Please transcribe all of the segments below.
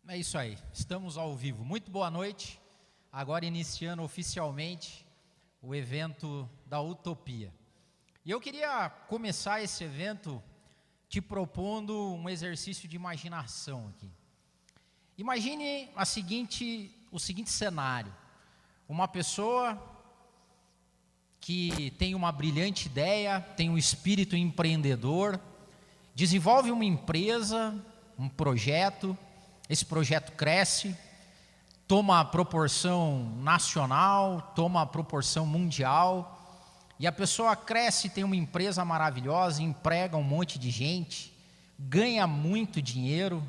É isso aí, estamos ao vivo. Muito boa noite. Agora iniciando oficialmente o evento da Utopia. E eu queria começar esse evento te propondo um exercício de imaginação aqui. Imagine o seguinte cenário. Uma pessoa que tem uma brilhante ideia, tem um espírito empreendedor, desenvolve uma empresa, um projeto. Esse projeto cresce, toma proporção nacional, toma proporção mundial, e a pessoa cresce, tem uma empresa maravilhosa, emprega um monte de gente, ganha muito dinheiro,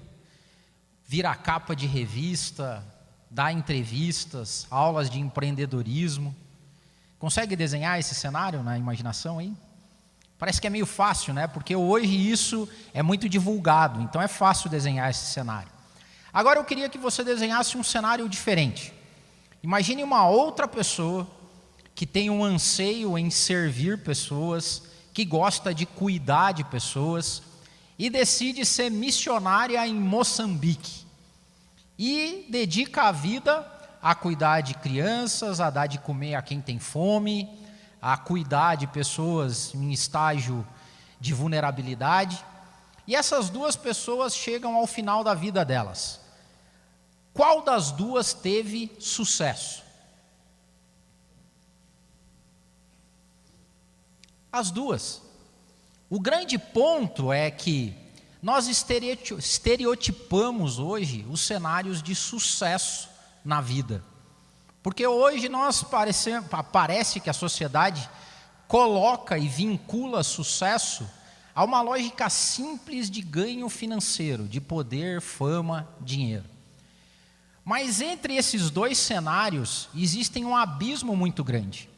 vira capa de revista, dá entrevistas, aulas de empreendedorismo. Consegue desenhar esse cenário na imaginação aí? Parece que é meio fácil, né? Porque hoje isso é muito divulgado, então é fácil desenhar esse cenário. Agora eu queria que você desenhasse um cenário diferente. Imagine uma outra pessoa que tem um anseio em servir pessoas, que gosta de cuidar de pessoas e decide ser missionária em Moçambique. E dedica a vida a cuidar de crianças, a dar de comer a quem tem fome, a cuidar de pessoas em estágio de vulnerabilidade. E essas duas pessoas chegam ao final da vida delas. Qual das duas teve sucesso? As duas. O grande ponto é que nós estereotipamos hoje os cenários de sucesso na vida. Porque hoje parece que a sociedade coloca e vincula sucesso a uma lógica simples de ganho financeiro, de poder, fama, dinheiro. Mas entre esses dois cenários existem um abismo muito grande.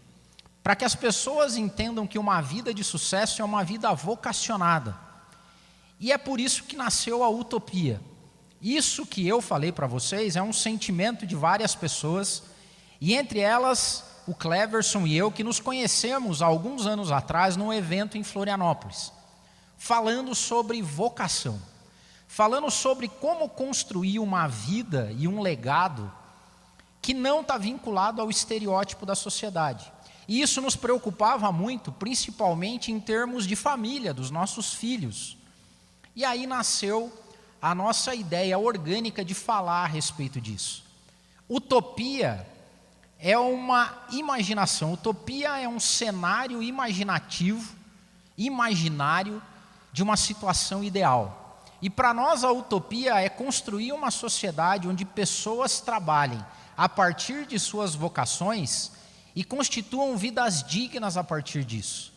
Para que as pessoas entendam que uma vida de sucesso é uma vida vocacionada. E é por isso que nasceu a utopia. Isso que eu falei para vocês é um sentimento de várias pessoas, e entre elas o Cleverson e eu, que nos conhecemos há alguns anos atrás num evento em Florianópolis, falando sobre vocação, falando sobre como construir uma vida e um legado que não está vinculado ao estereótipo da sociedade. E isso nos preocupava muito, principalmente em termos de família, dos nossos filhos. E aí nasceu a nossa ideia orgânica de falar a respeito disso. Utopia é uma imaginação, utopia é um cenário imaginativo, imaginário de uma situação ideal. E para nós a utopia é construir uma sociedade onde pessoas trabalhem a partir de suas vocações e constituam vidas dignas a partir disso.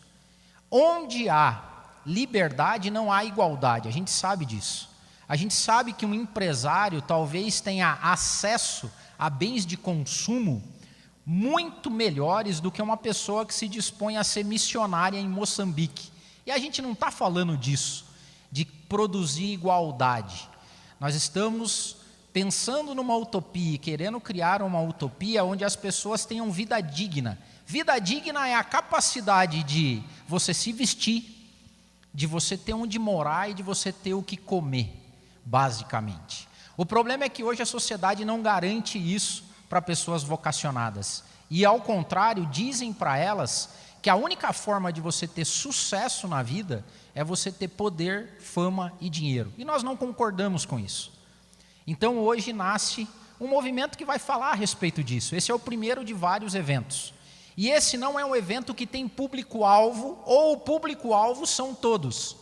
Onde há liberdade não há igualdade, a gente sabe disso. A gente sabe que um empresário talvez tenha acesso a bens de consumo muito melhores do que uma pessoa que se dispõe a ser missionária em Moçambique. E a gente não está falando disso, de produzir igualdade. Nós estamos pensando numa utopia, querendo criar uma utopia onde as pessoas tenham vida digna. Vida digna é a capacidade de você se vestir, de você ter onde morar e de você ter o que comer, basicamente. O problema é que hoje a sociedade não garante isso para pessoas vocacionadas. E, ao contrário, dizem para elas que a única forma de você ter sucesso na vida é você ter poder, fama e dinheiro. E nós não concordamos com isso. Então, hoje nasce um movimento que vai falar a respeito disso. Esse é o primeiro de vários eventos. E esse não é um evento que tem público-alvo, ou o público-alvo são todos.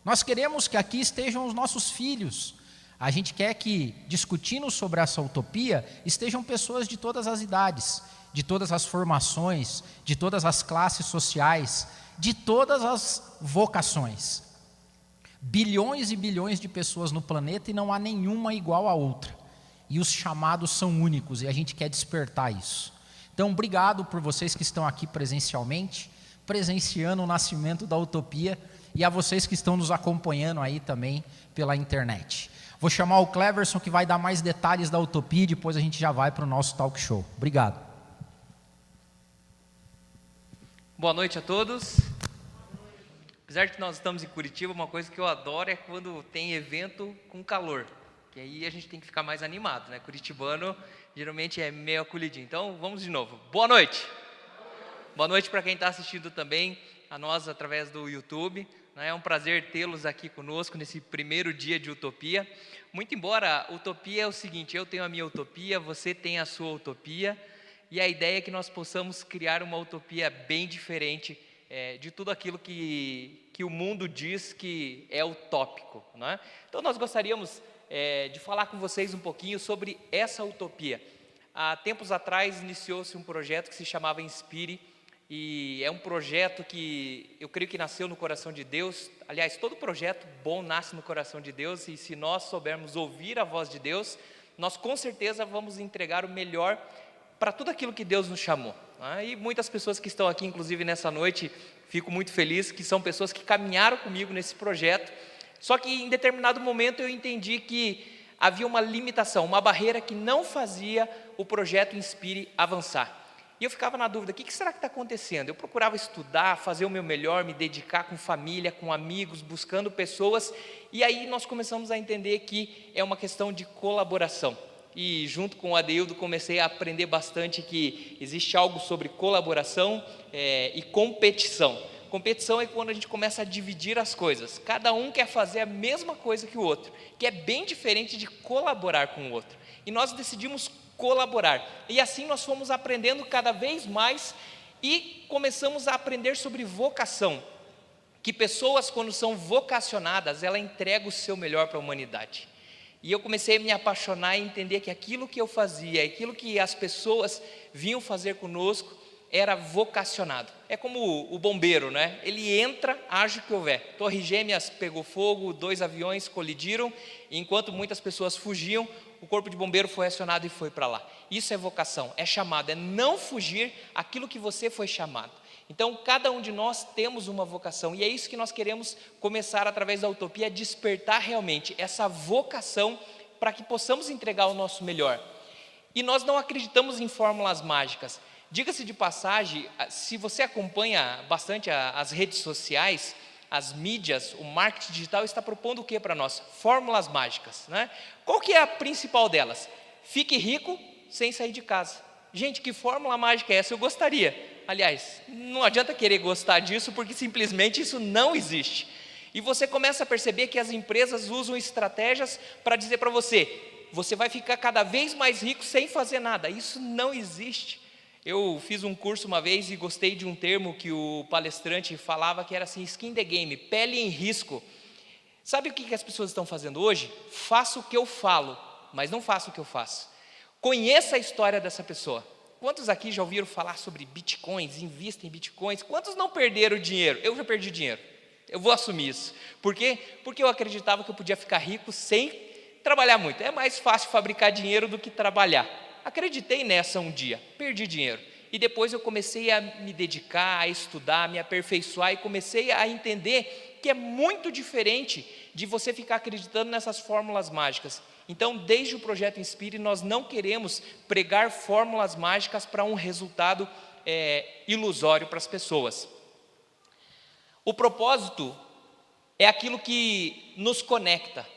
Nós queremos que aqui estejam os nossos filhos. A gente quer que, discutindo sobre essa utopia, estejam pessoas de todas as idades, de todas as formações, de todas as classes sociais, de todas as vocações. Bilhões e bilhões de pessoas no planeta e não há nenhuma igual a outra. E os chamados são únicos e a gente quer despertar isso. Então, obrigado por vocês que estão aqui presencialmente, presenciando o nascimento da utopia, e a vocês que estão nos acompanhando aí também pela internet. Vou chamar o Cleverson, que vai dar mais detalhes da utopia, e depois a gente já vai para o nosso talk show. Obrigado. Boa noite a todos. Apesar de que nós estamos em Curitiba, uma coisa que eu adoro é quando tem evento com calor. porque aí a gente tem que ficar mais animado, né? Curitibano geralmente é meio acolhidinho. Então, vamos de novo. Boa noite! Boa noite para quem está assistindo também a nós através do YouTube. É um prazer tê-los aqui conosco nesse primeiro dia de Utopia. Muito embora Utopia é o seguinte, eu tenho a minha utopia, você tem a sua utopia, e a ideia é que nós possamos criar uma utopia bem diferente de tudo aquilo que o mundo diz que é utópico, não é? Então nós gostaríamos de falar com vocês um pouquinho sobre essa utopia. Há tempos atrás iniciou-se um projeto que se chamava Inspire, e é um projeto que eu creio que nasceu no coração de Deus. Aliás, todo projeto bom nasce no coração de Deus, e se nós soubermos ouvir a voz de Deus, nós com certeza vamos entregar o melhor para tudo aquilo que Deus nos chamou. E muitas pessoas que estão aqui, inclusive nessa noite, fico muito feliz, que são pessoas que caminharam comigo nesse projeto, só que em determinado momento eu entendi que havia uma limitação, uma barreira que não fazia o projeto Inspire avançar. E eu ficava na dúvida, o que será que está acontecendo? Eu procurava estudar, fazer o meu melhor, me dedicar com família, com amigos, buscando pessoas, e aí nós começamos a entender que é uma questão de colaboração. E junto com o Adeildo comecei a aprender bastante que existe algo sobre colaboração e competição. Competição é quando a gente começa a dividir as coisas. Cada um quer fazer a mesma coisa que o outro, que é bem diferente de colaborar com o outro. E nós decidimos colaborar. E assim nós fomos aprendendo cada vez mais e começamos a aprender sobre vocação. Que pessoas, quando são vocacionadas, ela entrega o seu melhor para a humanidade. E eu comecei a me apaixonar e entender que aquilo que eu fazia, aquilo que as pessoas vinham fazer conosco, era vocacionado. É como o bombeiro, né? Ele entra, age o que houver. Torre Gêmeas pegou fogo, 2 aviões colidiram, e enquanto muitas pessoas fugiam, o corpo de bombeiro foi acionado e foi para lá. Isso é vocação, é chamado, é não fugir aquilo que você foi chamado. Então, cada um de nós temos uma vocação, e é isso que nós queremos começar através da utopia, despertar realmente essa vocação para que possamos entregar o nosso melhor. E nós não acreditamos em fórmulas mágicas. Diga-se de passagem, se você acompanha bastante as redes sociais, as mídias, o marketing digital está propondo o que para nós? Fórmulas mágicas, né? Qual que é a principal delas? Fique rico sem sair de casa. Gente, que fórmula mágica é essa? Eu gostaria. Aliás, não adianta querer gostar disso, porque simplesmente isso não existe. E você começa a perceber que as empresas usam estratégias para dizer para você, você vai ficar cada vez mais rico sem fazer nada. Isso não existe. Eu fiz um curso uma vez e gostei de um termo que o palestrante falava, que era assim, skin the game, pele em risco. Sabe o que as pessoas estão fazendo hoje? Faça o que eu falo, mas não faça o que eu faço. Conheça a história dessa pessoa. Quantos aqui já ouviram falar sobre bitcoins, invista em bitcoins? Quantos não perderam dinheiro? Eu já perdi dinheiro. Eu vou assumir isso. Por quê? Porque eu acreditava que eu podia ficar rico sem trabalhar muito. É mais fácil fabricar dinheiro do que trabalhar. Acreditei nessa um dia, perdi dinheiro. E depois eu comecei a me dedicar, a estudar, a me aperfeiçoar e comecei a entender que é muito diferente de você ficar acreditando nessas fórmulas mágicas. Então, desde o Projeto Inspire, nós não queremos pregar fórmulas mágicas para um resultado ilusório para as pessoas. O propósito é aquilo que nos conecta.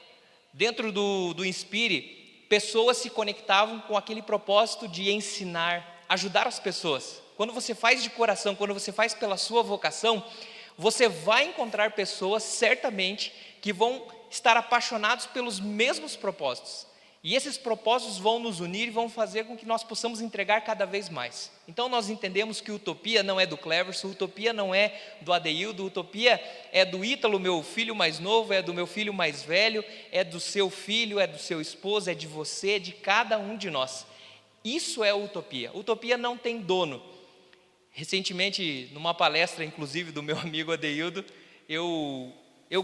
Dentro do Inspire, pessoas se conectavam com aquele propósito de ensinar, ajudar as pessoas. Quando você faz de coração, quando você faz pela sua vocação, você vai encontrar pessoas, certamente, que vão estar apaixonados pelos mesmos propósitos. E esses propósitos vão nos unir e vão fazer com que nós possamos entregar cada vez mais. Então nós entendemos que utopia não é do Cleverson, utopia não é do Adeildo, utopia é do Ítalo, meu filho mais novo, é do meu filho mais velho, é do seu filho, é do seu esposo, é de você, de cada um de nós. Isso é utopia. Utopia não tem dono. Recentemente, numa palestra, inclusive, do meu amigo Adeildo, eu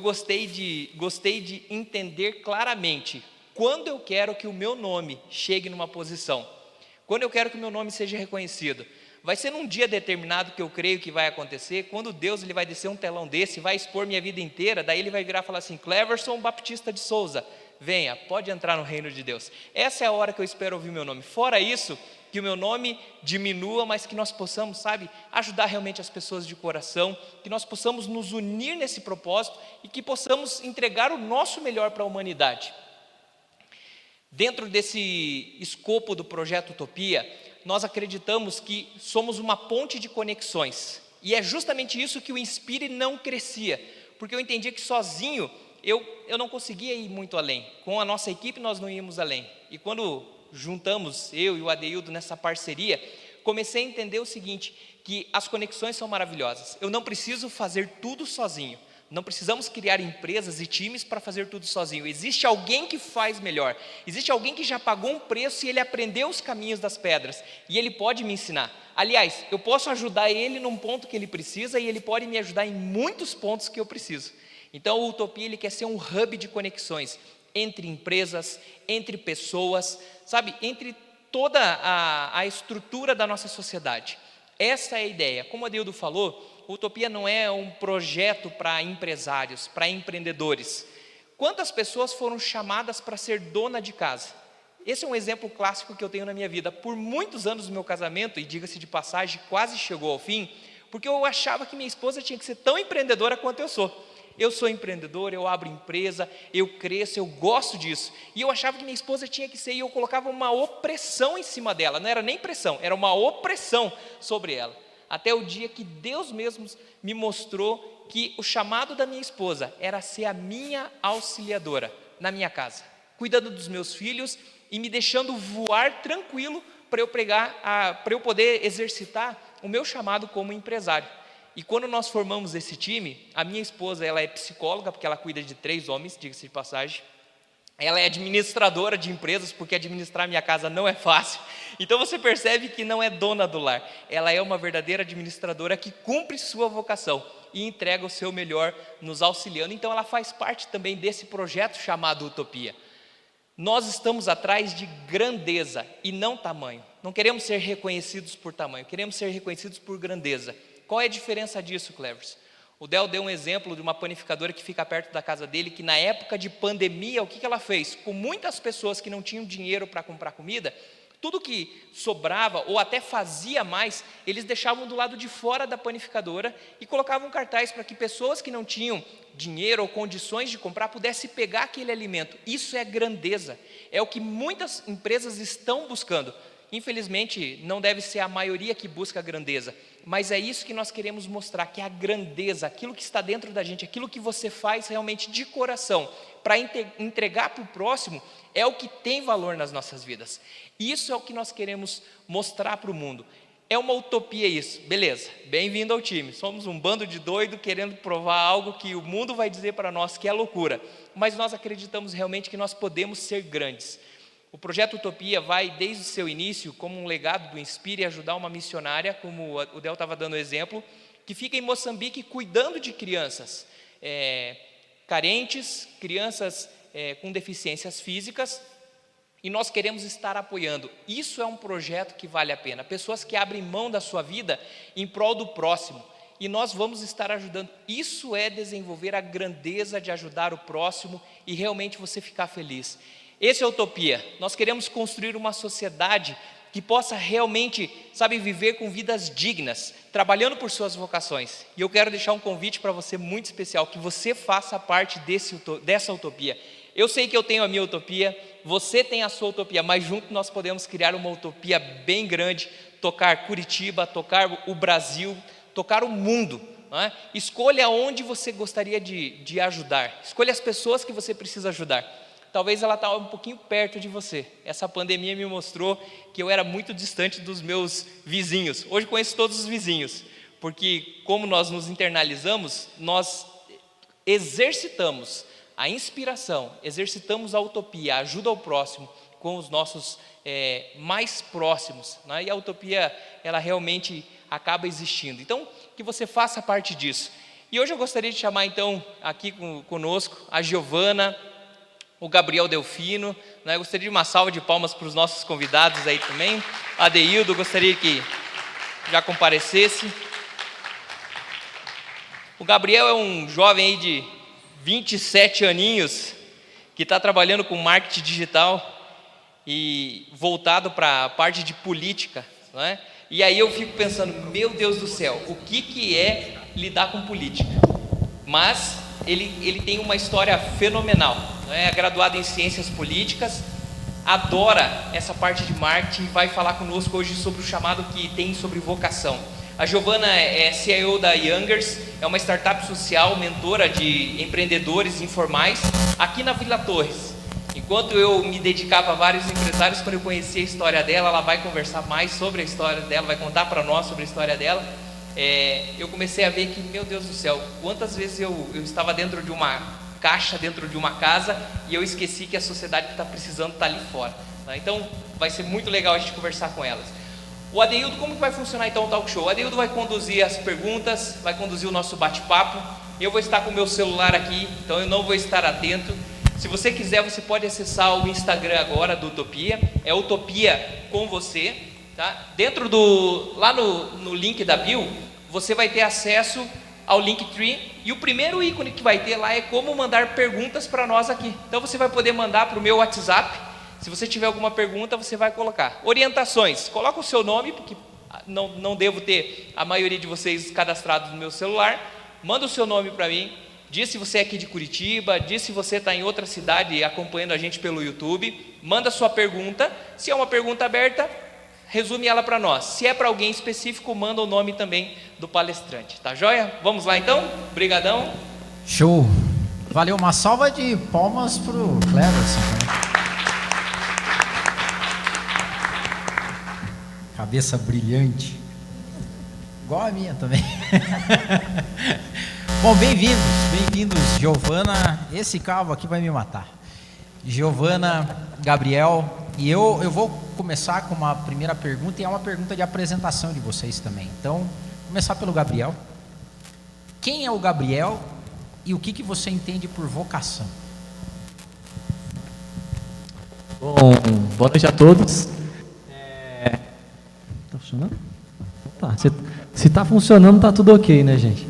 gostei de entender claramente quando eu quero que o meu nome chegue numa posição, quando eu quero que o meu nome seja reconhecido. Vai ser num dia determinado que eu creio que vai acontecer, quando Deus ele vai descer um telão desse, vai expor minha vida inteira, daí ele vai virar e falar assim, Cleverson Baptista de Souza, venha, pode entrar no reino de Deus. Essa é a hora que eu espero ouvir o meu nome. Fora isso, que o meu nome diminua, mas que nós possamos, ajudar realmente as pessoas de coração, que nós possamos nos unir nesse propósito e que possamos entregar o nosso melhor para a humanidade. Dentro desse escopo do Projeto Utopia, nós acreditamos que somos uma ponte de conexões. E é justamente isso que o Inspire não crescia, porque eu entendia que sozinho eu não conseguia ir muito além. Com a nossa equipe nós não íamos além. E quando juntamos eu e o Adeildo nessa parceria, comecei a entender o seguinte, que as conexões são maravilhosas. Eu não preciso fazer tudo sozinho. Não precisamos criar empresas e times para fazer tudo sozinho. Existe alguém que faz melhor. Existe alguém que já pagou um preço e ele aprendeu os caminhos das pedras. E ele pode me ensinar. Aliás, eu posso ajudar ele num ponto que ele precisa e ele pode me ajudar em muitos pontos que eu preciso. Então, o Utopia ele quer ser um hub de conexões entre empresas, entre pessoas, sabe? Entre toda a estrutura da nossa sociedade. Essa é a ideia. Como o Adeildo falou, Utopia não é um projeto para empresários, para empreendedores. Quantas pessoas foram chamadas para ser dona de casa? Esse é um exemplo clássico que eu tenho na minha vida. Por muitos anos do meu casamento, e diga-se de passagem, quase chegou ao fim, porque eu achava que minha esposa tinha que ser tão empreendedora quanto eu sou. Eu sou empreendedor, eu abro empresa, eu cresço, eu gosto disso. E eu achava que minha esposa tinha que ser, e eu colocava uma opressão em cima dela. Não era nem pressão, era uma opressão sobre ela. Até o dia que Deus mesmo me mostrou que o chamado da minha esposa era ser a minha auxiliadora na minha casa, cuidando dos meus filhos e me deixando voar tranquilo para eu poder exercitar o meu chamado como empresário. E quando nós formamos esse time, a minha esposa ela é psicóloga, porque ela cuida de 3 homens, diga-se de passagem. Ela é administradora de empresas, porque administrar minha casa não é fácil. Então você percebe que não é dona do lar. Ela é uma verdadeira administradora que cumpre sua vocação e entrega o seu melhor nos auxiliando. Então ela faz parte também desse projeto chamado Utopia. Nós estamos atrás de grandeza e não tamanho. Não queremos ser reconhecidos por tamanho, queremos ser reconhecidos por grandeza. Qual é a diferença disso, Clevers? O Del deu um exemplo de uma panificadora que fica perto da casa dele, que na época de pandemia, o que ela fez? Com muitas pessoas que não tinham dinheiro para comprar comida, tudo que sobrava, ou até fazia mais, eles deixavam do lado de fora da panificadora e colocavam cartaz para que pessoas que não tinham dinheiro ou condições de comprar pudessem pegar aquele alimento. Isso é grandeza, é o que muitas empresas estão buscando. Infelizmente, não deve ser a maioria que busca a grandeza, mas é isso que nós queremos mostrar, que a grandeza, aquilo que está dentro da gente, aquilo que você faz realmente de coração, para entregar para o próximo, é o que tem valor nas nossas vidas. Isso é o que nós queremos mostrar para o mundo. É uma utopia isso, beleza, bem-vindo ao time. Somos um bando de doido querendo provar algo que o mundo vai dizer para nós que é loucura, mas nós acreditamos realmente que nós podemos ser grandes. O Projeto Utopia vai, desde o seu início, como um legado do Inspire, ajudar uma missionária, como o Del estava dando exemplo, que fica em Moçambique cuidando de crianças carentes, crianças com deficiências físicas, e nós queremos estar apoiando. Isso é um projeto que vale a pena. Pessoas que abrem mão da sua vida em prol do próximo, e nós vamos estar ajudando. Isso é desenvolver a grandeza de ajudar o próximo e realmente você ficar feliz. Esse é a utopia. Nós queremos construir uma sociedade que possa realmente, viver com vidas dignas, trabalhando por suas vocações. E eu quero deixar um convite para você muito especial, que você faça parte dessa utopia. Eu sei que eu tenho a minha utopia, você tem a sua utopia, mas juntos nós podemos criar uma utopia bem grande, tocar Curitiba, tocar o Brasil, tocar o mundo. Não é? Escolha onde você gostaria de ajudar, escolha as pessoas que você precisa ajudar. Talvez ela estava um pouquinho perto de você. Essa pandemia me mostrou que eu era muito distante dos meus vizinhos. Hoje conheço todos os vizinhos, porque como nós nos internalizamos, nós exercitamos a inspiração, exercitamos a utopia, a ajuda ao próximo com os nossos mais próximos. Né? E a utopia, ela realmente acaba existindo. Então, que você faça parte disso. E hoje eu gostaria de chamar então aqui conosco a Giovana, o Gabriel Delfino, né? Gostaria de uma salva de palmas para os nossos convidados aí também. Adeildo, gostaria que já comparecesse. O Gabriel é um jovem aí de 27 aninhos, que está trabalhando com marketing digital e voltado para a parte de política, não é? E aí eu fico pensando, meu Deus do céu, o que é lidar com política? Mas ele tem uma história fenomenal. É graduado em Ciências Políticas, adora essa parte de marketing e vai falar conosco hoje sobre o chamado que tem sobre vocação. A Giovana é CIO da Youngers, é uma startup social, mentora de empreendedores informais aqui na Vila Torres. Enquanto eu me dedicava a vários empresários, quando eu conheci a história dela, ela vai conversar mais sobre a história dela, vai contar para nós sobre a história dela. Eu comecei a ver que, meu Deus do céu, quantas vezes eu estava dentro de uma caixa, dentro de uma casa, e eu esqueci que a sociedade que está precisando está ali fora. Tá? Então, vai ser muito legal a gente conversar com elas. O Adeildo, como que vai funcionar então o talk show? O Adeildo vai conduzir as perguntas, vai conduzir o nosso bate-papo. Eu vou estar com o meu celular aqui, então eu não vou estar atento. Se você quiser, você pode acessar o Instagram agora do Utopia, é Utopia com você, tá? Dentro lá no link da bio, você vai ter acesso ao Linktree, e o primeiro ícone que vai ter lá é como mandar perguntas para nós aqui. Então você vai poder mandar para o meu WhatsApp. Se você tiver alguma pergunta, você vai colocar. Orientações, coloca o seu nome, porque não devo ter a maioria de vocês cadastrados no meu celular. Manda o seu nome para mim, diz se você é aqui de Curitiba, diz se você está em outra cidade acompanhando a gente pelo YouTube. Manda sua pergunta, se é uma pergunta aberta, resume ela para nós. Se é para alguém específico, manda o nome também do palestrante, tá joia? Vamos lá então? Obrigadão. Show! Valeu, uma salva de palmas pro Cleverson também. Cabeça brilhante, igual a minha também. Bom, bem-vindos, Giovana. Esse cabo aqui vai me matar. Giovana, Gabriel, e eu vou começar com uma primeira pergunta, e é uma pergunta de apresentação de vocês também. Então, vou começar pelo Gabriel. Quem é o Gabriel e o que você entende por vocação? Bom, boa noite a todos. Tá funcionando? Tá. Se tá funcionando, tá tudo ok, né, gente?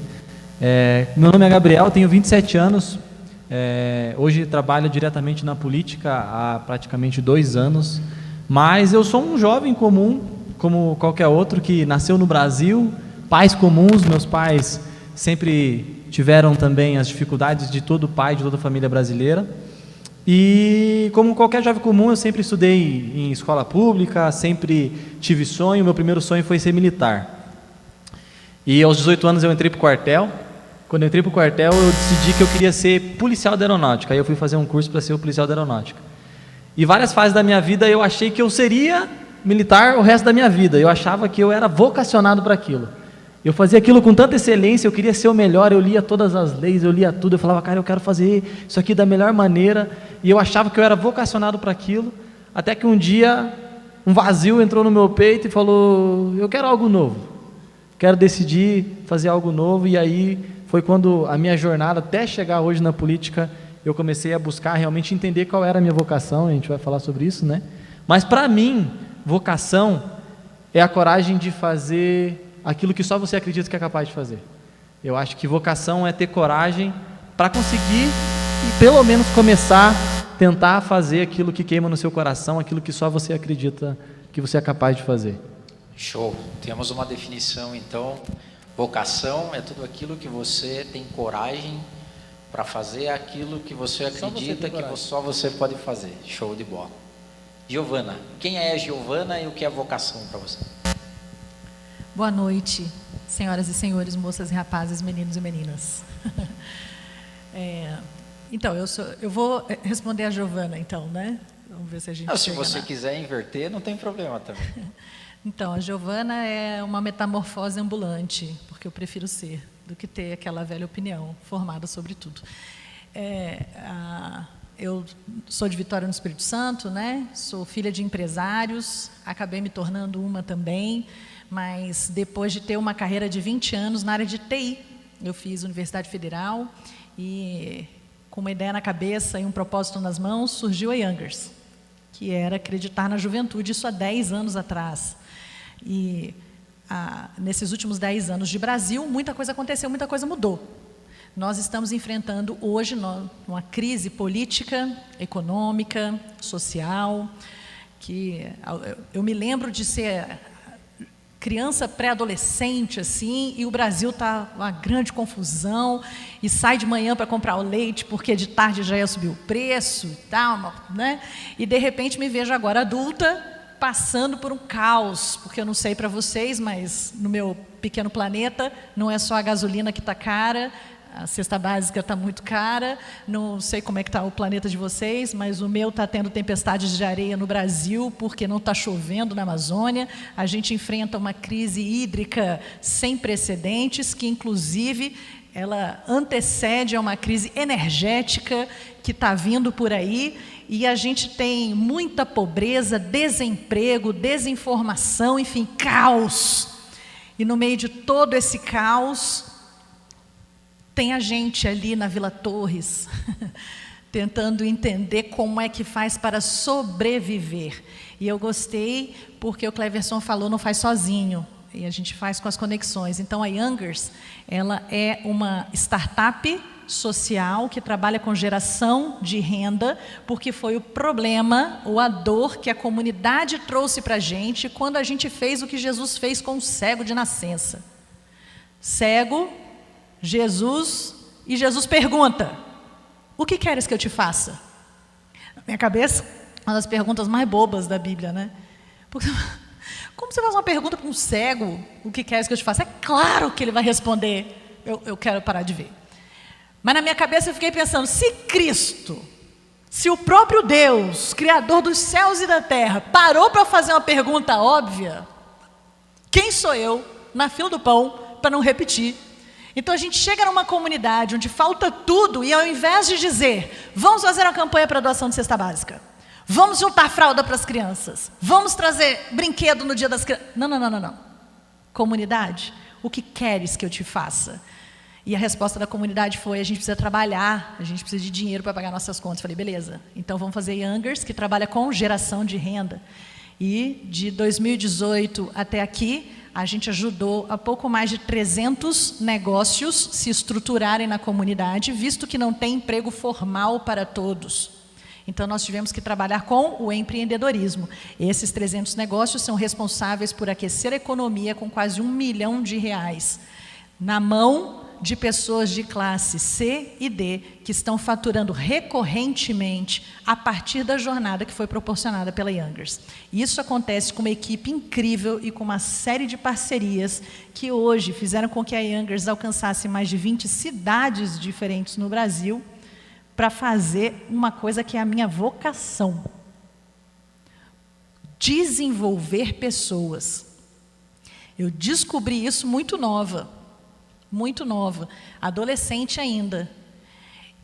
Meu nome é Gabriel, tenho 27 anos. Hoje trabalho diretamente na política há praticamente 2 anos. Mas eu sou um jovem comum, como qualquer outro, que nasceu no Brasil, pais comuns. Meus pais sempre tiveram também as dificuldades de todo pai, de toda família brasileira. E como qualquer jovem comum, eu sempre estudei em escola pública, sempre tive sonho. Meu primeiro sonho foi ser militar. E aos 18 anos eu entrei para o quartel. Quando eu entrei para o quartel, eu decidi que eu queria ser policial da aeronáutica. Aí eu fui fazer um curso para ser o policial da aeronáutica. E várias fases da minha vida eu achei que eu seria militar o resto da minha vida. Eu achava que eu era vocacionado para aquilo. Eu fazia aquilo com tanta excelência, eu queria ser o melhor, eu lia todas as leis, eu lia tudo, eu falava, cara, eu quero fazer isso aqui da melhor maneira, e eu achava que eu era vocacionado para aquilo, até que um dia, um vazio entrou no meu peito e falou, eu quero algo novo, quero decidir fazer algo novo, e aí foi quando a minha jornada, até chegar hoje na política, eu comecei a buscar realmente entender qual era a minha vocação, a gente vai falar sobre isso, né? Mas para mim, vocação é a coragem de fazer aquilo que só você acredita que é capaz de fazer. Eu acho que vocação é ter coragem para conseguir e pelo menos começar a tentar fazer aquilo que queima no seu coração, aquilo que só você acredita que você é capaz de fazer. Show. Temos uma definição então. Vocação é tudo aquilo que você tem coragem para fazer, aquilo que você acredita que só você pode fazer. Show de bola. Giovana, quem é a Giovana e o que é vocação para você? Boa noite, senhoras e senhores, moças e rapazes, meninos e meninas. Então, eu vou responder a Giovana, então, né? Vamos ver se a gente se você quiser inverter, não tem problema também. Então, a Giovana é uma metamorfose ambulante, porque eu prefiro ser do que ter aquela velha opinião formada sobre tudo. Eu sou de Vitória no Espírito Santo, né? Sou filha de empresários, acabei me tornando uma também, mas depois de ter uma carreira de 20 anos na área de TI, eu fiz Universidade Federal e, com uma ideia na cabeça e um propósito nas mãos, surgiu a Youngers, que era acreditar na juventude, isso há 10 anos atrás. E nesses últimos 10 anos de Brasil, muita coisa aconteceu, muita coisa mudou. Nós estamos enfrentando hoje uma crise política, econômica, social, que eu me lembro de ser criança pré-adolescente, assim, e o Brasil está uma grande confusão, e sai de manhã para comprar o leite, porque de tarde já ia subir o preço e tal, né? E de repente me vejo agora adulta, passando por um caos, porque eu não sei para vocês, mas no meu pequeno planeta, não é só a gasolina que está cara, a cesta básica está muito cara, não sei como é que está o planeta de vocês, mas o meu está tendo tempestades de areia no Brasil, porque não está chovendo na Amazônia, a gente enfrenta uma crise hídrica sem precedentes, que inclusive ela antecede a uma crise energética que está vindo por aí, e a gente tem muita pobreza, desemprego, desinformação, enfim, caos. E no meio de todo esse caos, tem a gente ali na Vila Torres, tentando entender como é que faz para sobreviver. E eu gostei, porque o Cleverson falou, não faz sozinho, e a gente faz com as conexões. Então, a Youngers, ela é uma startup social que trabalha com geração de renda, porque foi o problema, ou a dor que a comunidade trouxe para a gente, quando a gente fez o que Jesus fez com o cego de nascença. Cego, Jesus, e Jesus pergunta, o que queres que eu te faça? Na minha cabeça, uma das perguntas mais bobas da Bíblia, né? Porque, como você faz uma pergunta para um cego, o que queres que eu te faça? É claro que ele vai responder, eu quero parar de ver. Mas na minha cabeça eu fiquei pensando, se Cristo, se o próprio Deus, Criador dos céus e da terra, parou para fazer uma pergunta óbvia, quem sou eu, na fila do pão, para não repetir? Então a gente chega numa comunidade onde falta tudo, e ao invés de dizer, vamos fazer uma campanha para doação de cesta básica, vamos juntar fralda para as crianças, vamos trazer brinquedo no dia das crianças. Não. Comunidade, o que queres que eu te faça? E a resposta da comunidade foi, a gente precisa trabalhar, a gente precisa de dinheiro para pagar nossas contas. Falei, beleza, então vamos fazer Youngers, que trabalha com geração de renda. E de 2018 até aqui, a gente ajudou a pouco mais de 300 negócios se estruturarem na comunidade, visto que não tem emprego formal para todos. Então, nós tivemos que trabalhar com o empreendedorismo. Esses 300 negócios são responsáveis por aquecer a economia com quase R$1 milhão, na mão de pessoas de classe C e D, que estão faturando recorrentemente a partir da jornada que foi proporcionada pela Youngers. Isso acontece com uma equipe incrível e com uma série de parcerias que hoje fizeram com que a Youngers alcançasse mais de 20 cidades diferentes no Brasil, para fazer uma coisa que é a minha vocação: desenvolver pessoas. Eu descobri isso muito nova, adolescente ainda.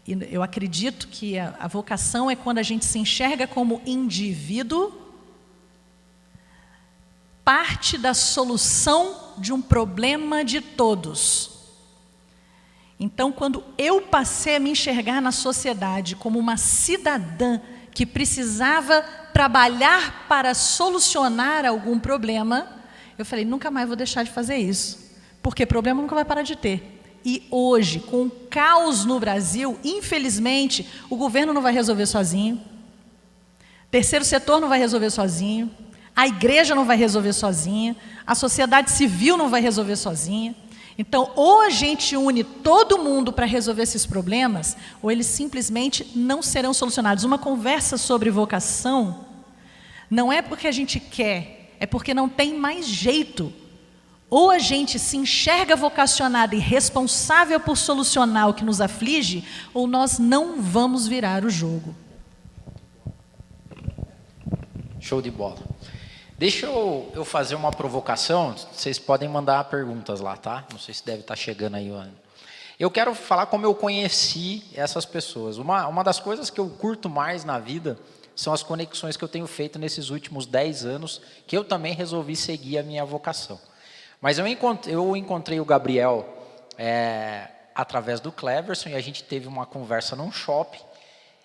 E eu acredito que a vocação é quando a gente se enxerga como indivíduo, parte da solução de um problema de todos. Então, quando eu passei a me enxergar na sociedade como uma cidadã que precisava trabalhar para solucionar algum problema, eu falei, nunca mais vou deixar de fazer isso, porque problema nunca vai parar de ter. E hoje, com o caos no Brasil, infelizmente, o governo não vai resolver sozinho, terceiro setor não vai resolver sozinho, a igreja não vai resolver sozinha, a sociedade civil não vai resolver sozinha. Então, ou a gente une todo mundo para resolver esses problemas, ou eles simplesmente não serão solucionados. Uma conversa sobre vocação não é porque a gente quer, é porque não tem mais jeito. Ou a gente se enxerga vocacionado e responsável por solucionar o que nos aflige, ou nós não vamos virar o jogo. Show de bola. Deixa eu fazer uma provocação, vocês podem mandar perguntas lá, tá? Não sei se deve estar chegando aí. Eu quero falar como eu conheci essas pessoas. Uma das coisas que eu curto mais na vida são as conexões que eu tenho feito nesses últimos 10 anos, que eu também resolvi seguir a minha vocação. Mas eu encontrei o Gabriel através do Cleverson, e a gente teve uma conversa num shopping.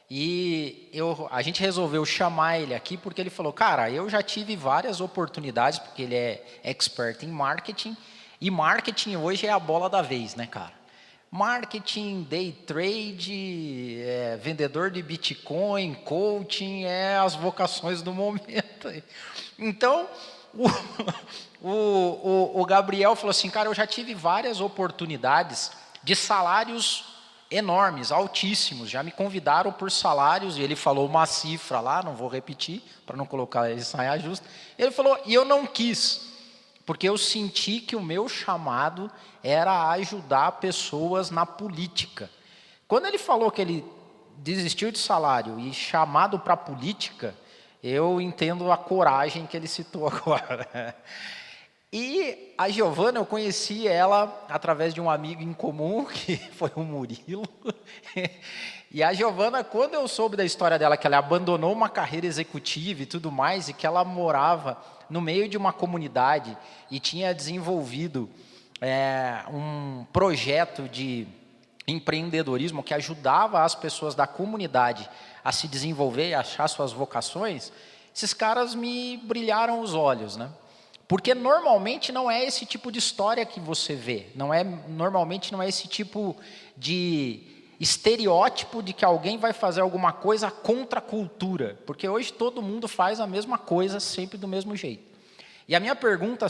E a gente resolveu chamar ele aqui porque ele falou, cara, eu já tive várias oportunidades, porque ele é expert em marketing, e marketing hoje é a bola da vez, né, cara? Marketing, day trade, vendedor de Bitcoin, coaching, as vocações do momento. Então, o Gabriel falou assim, cara, eu já tive várias oportunidades de salários enormes, altíssimos, já me convidaram por salários, e ele falou uma cifra lá, não vou repetir, para não colocar em saia justa, ele falou, e eu não quis, porque eu senti que o meu chamado era ajudar pessoas na política. Quando ele falou que ele desistiu de salário e chamado para a política, eu entendo a coragem que ele citou agora. E a Giovana, eu conheci ela através de um amigo em comum, que foi o Murilo. E a Giovana, quando eu soube da história dela, que ela abandonou uma carreira executiva e tudo mais, e que ela morava no meio de uma comunidade e tinha desenvolvido um projeto de empreendedorismo que ajudava as pessoas da comunidade a se desenvolver e achar suas vocações, esses caras me brilharam os olhos, né? Porque normalmente não é esse tipo de história que você vê, normalmente não é esse tipo de estereótipo de que alguém vai fazer alguma coisa contra a cultura, porque hoje todo mundo faz a mesma coisa sempre do mesmo jeito. E a minha pergunta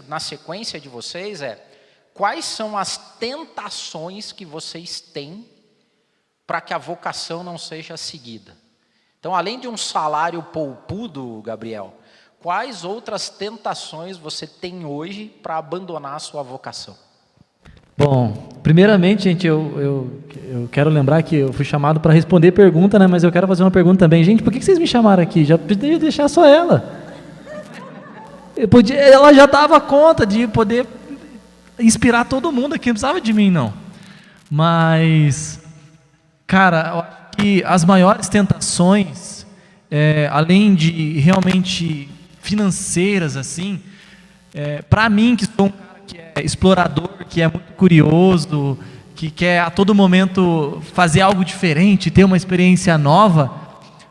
na sequência de vocês é: quais são as tentações que vocês têm para que a vocação não seja seguida? Então, além de um salário poupudo, Gabriel, quais outras tentações você tem hoje para abandonar a sua vocação? Bom, primeiramente, gente, eu quero lembrar que eu fui chamado para responder pergunta, né? Mas eu quero fazer uma pergunta também. Gente, por que vocês me chamaram aqui? Já podia deixar só ela. Ela já dava conta de poder inspirar todo mundo aqui, não precisava de mim, não. Mas, cara, eu acho que as maiores tentações, além de realmente financeiras, assim, para mim, que sou um cara que é explorador, que é muito curioso, que quer a todo momento fazer algo diferente, ter uma experiência nova,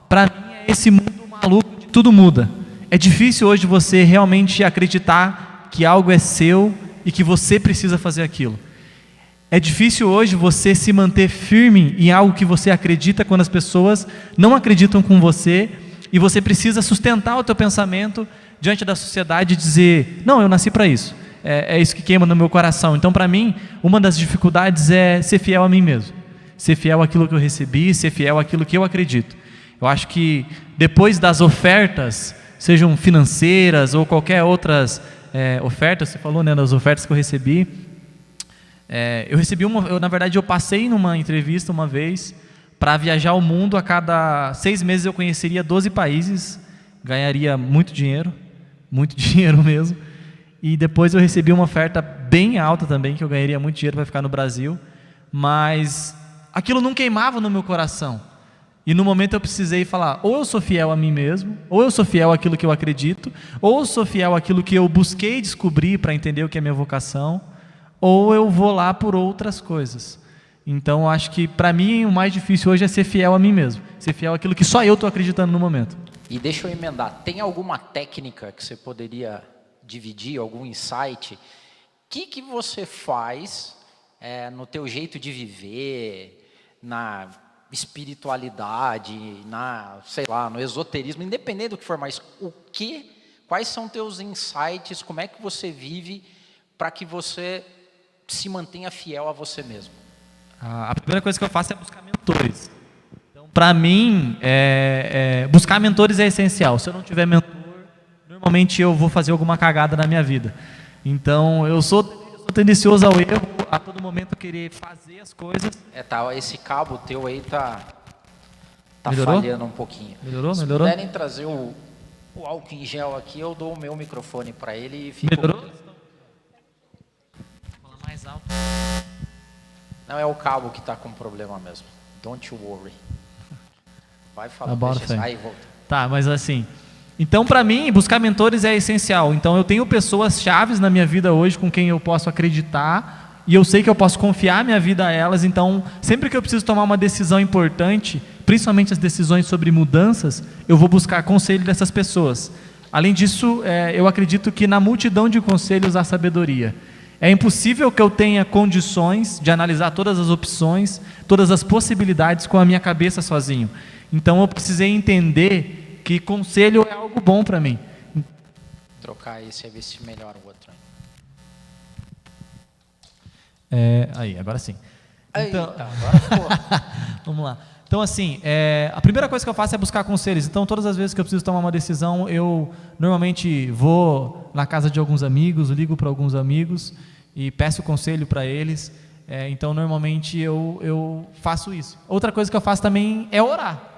para mim é esse mundo maluco de tudo muda. É difícil hoje você realmente acreditar que algo é seu e que você precisa fazer aquilo. É difícil hoje você se manter firme em algo que você acredita quando as pessoas não acreditam com você, e você precisa sustentar o teu pensamento diante da sociedade e dizer, não, eu nasci para isso, é isso que queima no meu coração. Então, para mim, uma das dificuldades é ser fiel a mim mesmo, ser fiel àquilo que eu recebi, ser fiel àquilo que eu acredito. Eu acho que depois das ofertas, sejam financeiras ou qualquer outras ofertas, você falou, né, das ofertas que eu recebi, na verdade, eu passei numa entrevista uma vez para viajar o mundo. A cada 6 meses eu conheceria 12 países, ganharia muito dinheiro mesmo, e depois eu recebi uma oferta bem alta também, que eu ganharia muito dinheiro para ficar no Brasil, mas aquilo não queimava no meu coração, e no momento eu precisei falar, ou eu sou fiel a mim mesmo, ou eu sou fiel àquilo que eu acredito, ou eu sou fiel àquilo que eu busquei descobrir para entender o que é minha vocação, ou eu vou lá por outras coisas. Então, acho que para mim o mais difícil hoje é ser fiel a mim mesmo, ser fiel àquilo que só eu estou acreditando no momento. E deixa eu emendar, tem alguma técnica que você poderia dividir, algum insight? O que você faz no teu jeito de viver, na espiritualidade, sei lá, no esoterismo, independente do que for, mas quais são teus insights, como é que você vive para que você se mantenha fiel a você mesmo? A primeira coisa que eu faço é buscar mentores. Então, para mim, buscar mentores é essencial. Se eu não tiver mentor, normalmente eu vou fazer alguma cagada na minha vida. Então, eu sou tendencioso ao erro, a todo momento querer fazer as coisas. Esse cabo teu aí tá falhando um pouquinho. Melhorou? Se puderem trazer o álcool em gel aqui, eu dou o meu microfone para ele e fico... Melhorou? Vou falar mais alto. Não, é o cabo que está com problema mesmo. Don't you worry. Vai falar. Aí volta. Tá, mas assim... Então, para mim, buscar mentores é essencial. Então, eu tenho pessoas chaves na minha vida hoje com quem eu posso acreditar, e eu sei que eu posso confiar minha vida a elas. Então, sempre que eu preciso tomar uma decisão importante, principalmente as decisões sobre mudanças, eu vou buscar conselho dessas pessoas. Além disso, eu acredito que na multidão de conselhos há sabedoria. É impossível que eu tenha condições de analisar todas as opções, todas as possibilidades com a minha cabeça sozinho. Então, eu precisei entender que conselho é algo bom para mim. trocar esse, ver se melhora o outro. Aí, agora sim. Então, Então, agora ficou. vamos lá. Então, assim, a primeira coisa que eu faço é buscar conselhos. Então, todas as vezes que eu preciso tomar uma decisão, eu normalmente vou na casa de alguns amigos, ligo para alguns amigos e peço conselho para eles. Então, normalmente, eu faço isso. Outra coisa que eu faço também é orar.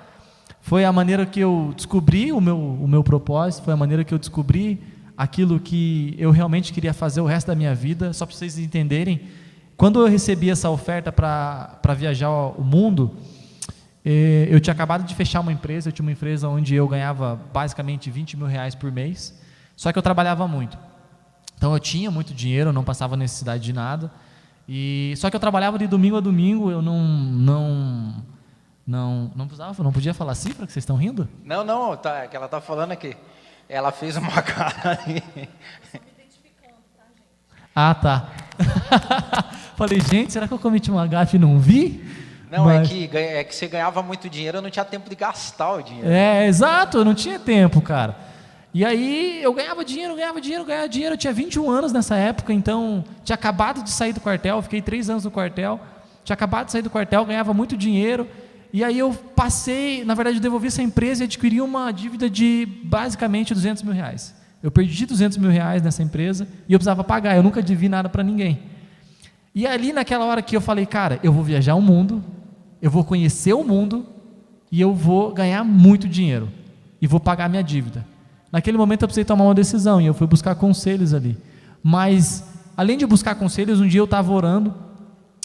Foi a maneira que eu descobri o meu propósito, foi a maneira que eu descobri aquilo que eu realmente queria fazer o resto da minha vida. Só para vocês entenderem, quando eu recebi essa oferta para viajar o mundo, eu tinha acabado de fechar uma empresa. Eu tinha uma empresa onde eu ganhava basicamente R$20 mil por mês, só que eu trabalhava muito. Então eu tinha muito dinheiro, eu não passava necessidade de nada, só que eu trabalhava de domingo a domingo. Eu não podia falar cifra, que vocês estão rindo? Não, tá, que ela tá falando aqui. Ela fez uma cara ali. Ah, tá. Falei, gente, será que eu cometi uma gafe e não vi? Não, Mas... é que você ganhava muito dinheiro, eu não tinha tempo de gastar o dinheiro. Exato, eu não tinha tempo, cara. E aí eu ganhava dinheiro. Eu tinha 21 anos nessa época, então tinha acabado de sair do quartel, fiquei 3 anos no quartel, tinha acabado de sair do quartel, ganhava muito dinheiro. E aí eu passei, na verdade, eu devolvi essa empresa e adquiri uma dívida de basicamente R$200 mil. Eu perdi R$200 mil nessa empresa e eu precisava pagar, eu nunca devi nada para ninguém. E ali naquela hora que eu falei, cara, eu vou viajar o mundo, eu vou conhecer o mundo e eu vou ganhar muito dinheiro e vou pagar minha dívida. Naquele momento eu precisei tomar uma decisão e eu fui buscar conselhos ali. Mas, além de buscar conselhos, um dia eu estava orando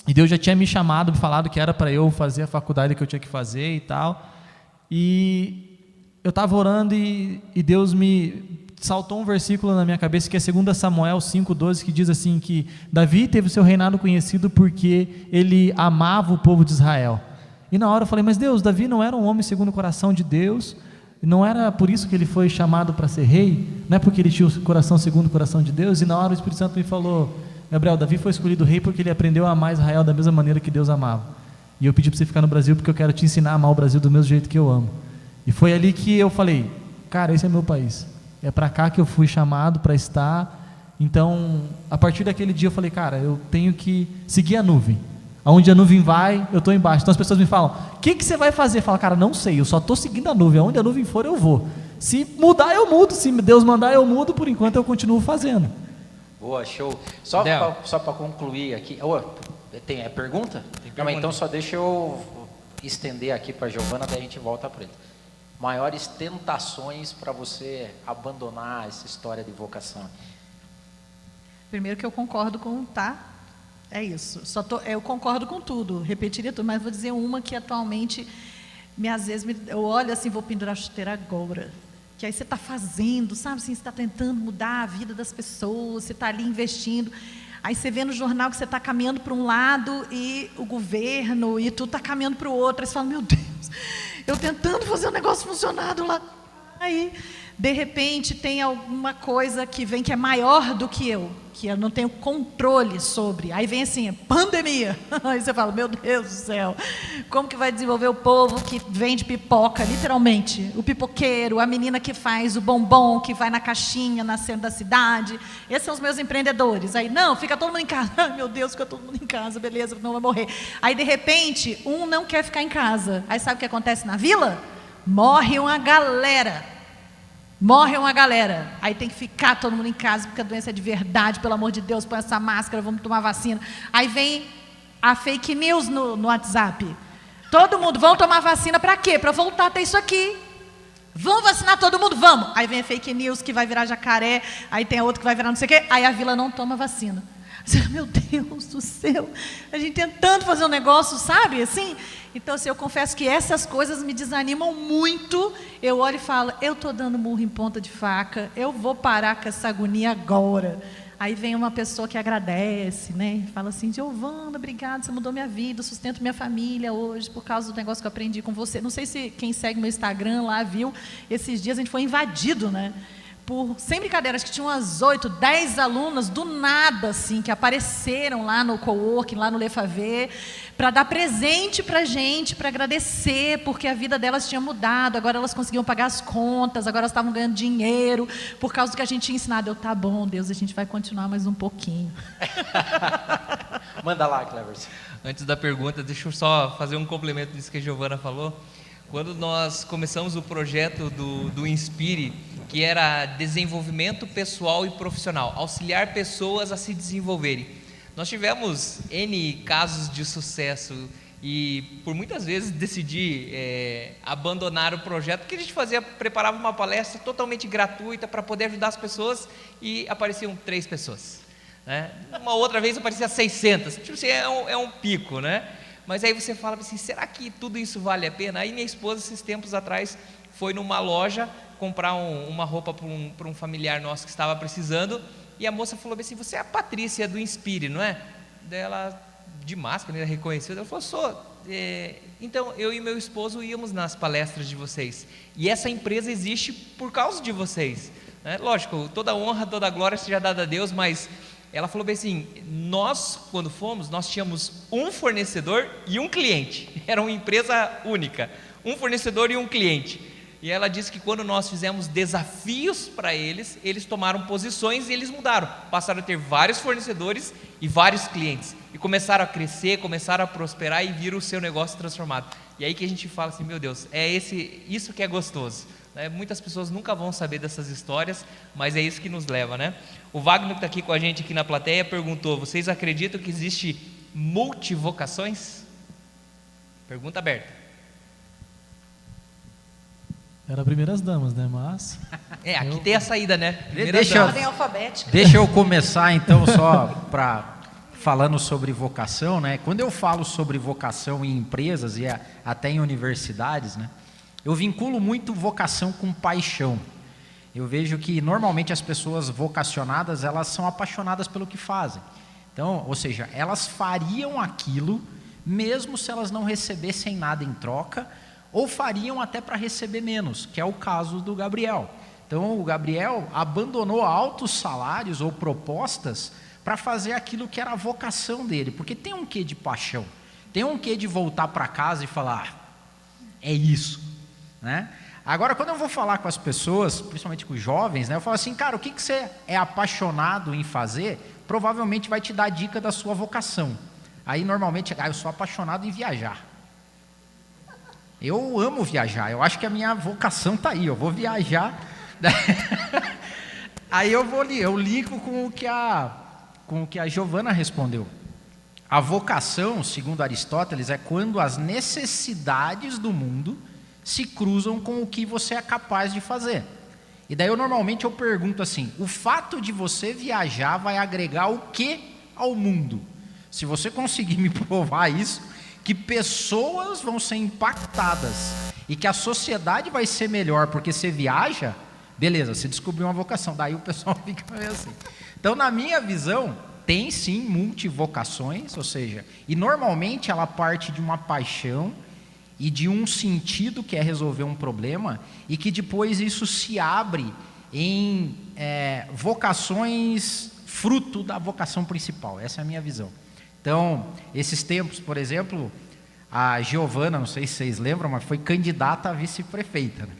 e Deus já tinha me chamado, falado que era para eu fazer a faculdade que eu tinha que fazer e tal. E eu estava orando e Deus me saltou um versículo na minha cabeça, que é 2 Samuel 5,12, que diz assim, que Davi teve o seu reinado conhecido porque ele amava o povo de Israel. E na hora eu falei, mas Deus, Davi não era um homem segundo o coração de Deus? Não era por isso que ele foi chamado para ser rei? Não é porque ele tinha o coração segundo o coração de Deus? E na hora o Espírito Santo me falou, Gabriel, Davi foi escolhido rei porque ele aprendeu a amar Israel da mesma maneira que Deus amava. E eu pedi para você ficar no Brasil porque eu quero te ensinar a amar o Brasil do mesmo jeito que eu amo. E foi ali que eu falei, cara, esse é meu país. É para cá que eu fui chamado para estar. Então, a partir daquele dia eu falei, cara, eu tenho que seguir a nuvem. Aonde a nuvem vai, eu estou embaixo. Então as pessoas me falam, o que você vai fazer? Eu falo, cara, não sei, eu só estou seguindo a nuvem. Aonde a nuvem for, eu vou. Se mudar, eu mudo. Se Deus mandar, eu mudo. Por enquanto, eu continuo fazendo. Boa, show. Só para concluir aqui. Tem pergunta? Tem pergunta. Não, então só deixa eu estender aqui para a Giovana, daí a gente volta para ele. Maiores tentações para você abandonar essa história de vocação? Primeiro que eu concordo com, tá? É isso. Eu concordo com tudo, repetiria tudo, mas vou dizer uma que atualmente, às vezes, eu olho assim, vou pendurar a chuteira agora. Que aí você está fazendo, sabe assim, você está tentando mudar a vida das pessoas, você está ali investindo. Aí você vê no jornal que você está caminhando para um lado e o governo e tu está caminhando para o outro. Aí você fala, meu Deus, eu tentando fazer o negócio funcionar do lado. Aí, de repente, tem alguma coisa que vem que é maior do que eu não tenho controle sobre. Aí vem assim, pandemia. Aí você fala, meu Deus do céu, como que vai desenvolver o povo que vende pipoca, literalmente? O pipoqueiro, a menina que faz o bombom, que vai na caixinha, na centro da cidade. Esses são os meus empreendedores. Aí, não, fica todo mundo em casa. Ai, meu Deus, fica todo mundo em casa, beleza, não vai morrer. Aí, de repente, um não quer ficar em casa. Aí sabe o que acontece na vila? Morre uma galera. Aí tem que ficar todo mundo em casa, porque a doença é de verdade, pelo amor de Deus, põe essa máscara, vamos tomar vacina. Aí vem a fake news no WhatsApp. Todo mundo, vão tomar vacina para quê? Para voltar a ter isso aqui. Vão vacinar todo mundo? Vamos. Aí vem a fake news que vai virar jacaré, aí tem a outra que vai virar não sei o quê, aí a vila não toma vacina. Meu Deus do céu, a gente tentando fazer um negócio, sabe, assim. Então, assim, eu confesso que essas coisas me desanimam muito. Eu olho e falo, eu estou dando murro em ponta de faca, eu vou parar com essa agonia agora. Aí vem uma pessoa que agradece, né? Fala assim, Giovana, obrigada, você mudou minha vida, eu sustento minha família hoje por causa do negócio que eu aprendi com você. Não sei se quem segue meu Instagram lá viu, esses dias a gente foi invadido, né? sem brincadeira, acho que tinha umas 8, 10 alunas do nada, assim, que apareceram lá no coworking, lá no Lefavê, para dar presente para a gente, para agradecer, porque a vida delas tinha mudado, agora elas conseguiam pagar as contas, agora elas estavam ganhando dinheiro, por causa do que a gente tinha ensinado. Eu, tá bom, Deus, a gente vai continuar mais um pouquinho. Manda lá, Cleverson. Antes da pergunta, deixa eu só fazer um complemento disso que a Giovana falou. Quando nós começamos o projeto do Inspire, que era desenvolvimento pessoal e profissional, auxiliar pessoas a se desenvolverem, nós tivemos N casos de sucesso e por muitas vezes decidi abandonar o projeto, porque a gente preparava uma palestra totalmente gratuita para poder ajudar as pessoas e apareciam 3 pessoas, né? Uma outra vez aparecia 600, tipo assim, é um pico, né? Mas aí você fala assim, será que tudo isso vale a pena? Aí minha esposa, esses tempos atrás, foi numa loja comprar uma roupa para um familiar nosso que estava precisando, e a moça falou assim, você é a Patrícia do Inspire, não é? Daí ela, de máscara, ela reconheceu, ela falou, sou. Então, eu e meu esposo íamos nas palestras de vocês, e essa empresa existe por causa de vocês, né? Lógico, toda honra, toda glória seja dada a Deus, mas ela falou bem assim, nós, quando fomos, nós tínhamos um fornecedor e um cliente, era uma empresa única, um fornecedor e um cliente, e ela disse que quando nós fizemos desafios para eles, eles tomaram posições e eles mudaram, passaram a ter vários fornecedores e vários clientes, e começaram a crescer, começaram a prosperar e viram o seu negócio transformado, e aí que a gente fala assim, meu Deus, isso que é gostoso, né? Muitas pessoas nunca vão saber dessas histórias, mas é isso que nos leva, né? O Wagner, que está aqui com a gente aqui na plateia, perguntou, vocês acreditam que existe multivocações? Pergunta aberta. Era primeiras damas, né? Mas... aqui tem a saída, né? Ordem alfabética. Deixa eu começar então só falando sobre vocação, né? Quando eu falo sobre vocação em empresas e até em universidades, né? Eu vinculo muito vocação com paixão. Eu vejo que normalmente as pessoas vocacionadas, elas são apaixonadas pelo que fazem. Então, ou seja, elas fariam aquilo mesmo se elas não recebessem nada em troca, ou fariam até para receber menos, que é o caso do Gabriel. Então, o Gabriel abandonou altos salários ou propostas para fazer aquilo que era a vocação dele, porque tem um quê de paixão, tem um quê de voltar para casa e falar, é isso, né? Agora, quando eu vou falar com as pessoas, principalmente com os jovens, né, eu falo assim, cara, o que você é apaixonado em fazer, provavelmente vai te dar a dica da sua vocação. Aí, normalmente, eu sou apaixonado em viajar. Eu amo viajar, eu acho que a minha vocação está aí, eu vou viajar. Aí eu ligo com o que a Giovana respondeu. A vocação, segundo Aristóteles, é quando as necessidades do mundo se cruzam com o que você é capaz de fazer. E daí normalmente eu pergunto assim, o fato de você viajar vai agregar o que ao mundo? Se você conseguir me provar isso, que pessoas vão ser impactadas e que a sociedade vai ser melhor porque você viaja, beleza, você descobriu uma vocação, daí o pessoal fica meio assim. Então, na minha visão, tem sim multivocações, ou seja, e normalmente ela parte de uma paixão e de um sentido que é resolver um problema, e que depois isso se abre em vocações fruto da vocação principal. Essa é a minha visão. Então, esses tempos, por exemplo, a Giovana, não sei se vocês lembram, mas foi candidata a vice-prefeita, né?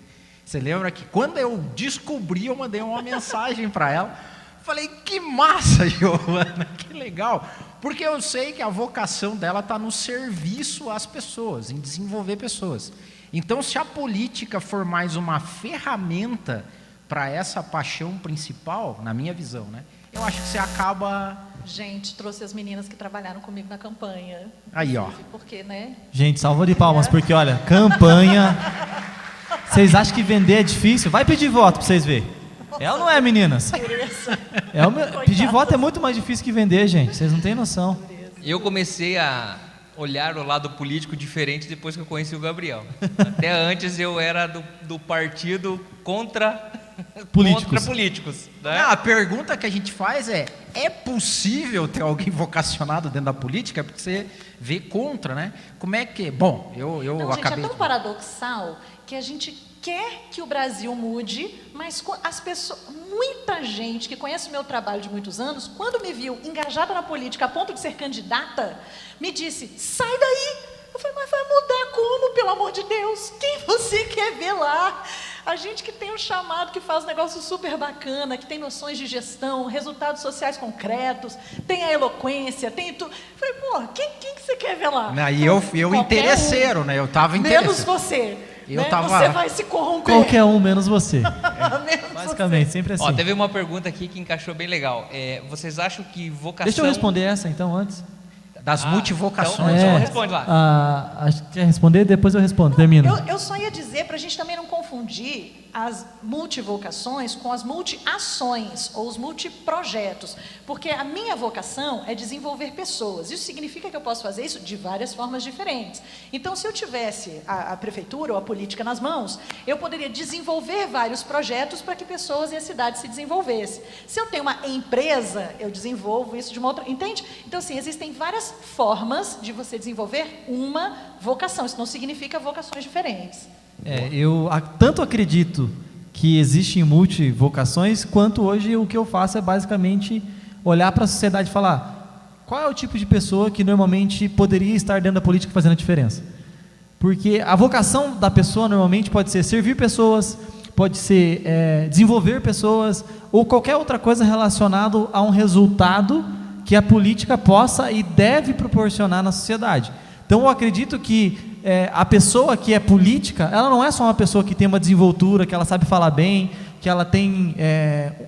Você lembra que quando eu descobri, eu mandei uma mensagem para ela, falei, que massa, Giovana, que legal, porque eu sei que a vocação dela está no serviço às pessoas, em desenvolver pessoas. Então, se a política for mais uma ferramenta para essa paixão principal, na minha visão, né, eu acho que você acaba... Gente, trouxe as meninas que trabalharam comigo na campanha. Aí, ó. Porque, né? Gente, salva de palmas, porque olha, campanha... Vocês acham que vender é difícil? Vai pedir voto para vocês verem. É ou não é, meninas? Pedir voto é muito mais difícil que vender, gente. Vocês não têm noção. Eu comecei a olhar o lado político diferente depois que eu conheci o Gabriel. Até antes eu era do partido contra políticos, né? Não, a pergunta que a gente faz é possível ter alguém vocacionado dentro da política? Porque você vê contra, né? Como é que... Bom, eu não, acabei... Gente, é tão paradoxal que a gente quer que o Brasil mude, mas as pessoas, muita gente que conhece o meu trabalho de muitos anos, quando me viu engajada na política a ponto de ser candidata, me disse, sai daí. Eu falei, mas vai mudar como, pelo amor de Deus? Quem você quer ver lá? A gente que tem um chamado, que faz um negócio super bacana, que tem noções de gestão, resultados sociais concretos, tem a eloquência, tem tudo. Falei, pô, quem que você quer ver lá? E eu interesseiro, né? Eu estava interesseiro. Menos você. Eu né? tava... Você vai se corromper. Qualquer um, menos você. Menos Basicamente, você. sempre assim. Ó, teve uma pergunta aqui que encaixou bem legal. Vocês acham que vocação... Deixa eu responder essa então antes. Das multivocações. Então responde lá. Acho que quer responder, depois eu respondo. Termino. Eu só ia dizer para a gente também não confundir as multivocações com as multi-ações ou os multiprojetos, porque a minha vocação é desenvolver pessoas. Isso significa que eu posso fazer isso de várias formas diferentes. Então, se eu tivesse a prefeitura ou a política nas mãos, eu poderia desenvolver vários projetos para que pessoas e a cidade se desenvolvessem. Se eu tenho uma empresa, eu desenvolvo isso de uma outra... Entende? Então, assim, existem várias formas de você desenvolver uma vocação. Isso não significa vocações diferentes. Eu tanto acredito que existem multivocações, quanto hoje o que eu faço é basicamente olhar para a sociedade e falar qual é o tipo de pessoa que normalmente poderia estar dentro da política fazendo a diferença. Porque a vocação da pessoa normalmente pode ser servir pessoas, pode ser desenvolver pessoas, ou qualquer outra coisa relacionada a um resultado que a política possa e deve proporcionar na sociedade. Então eu acredito que a pessoa que é política, ela não é só uma pessoa que tem uma desenvoltura, que ela sabe falar bem, que ela tem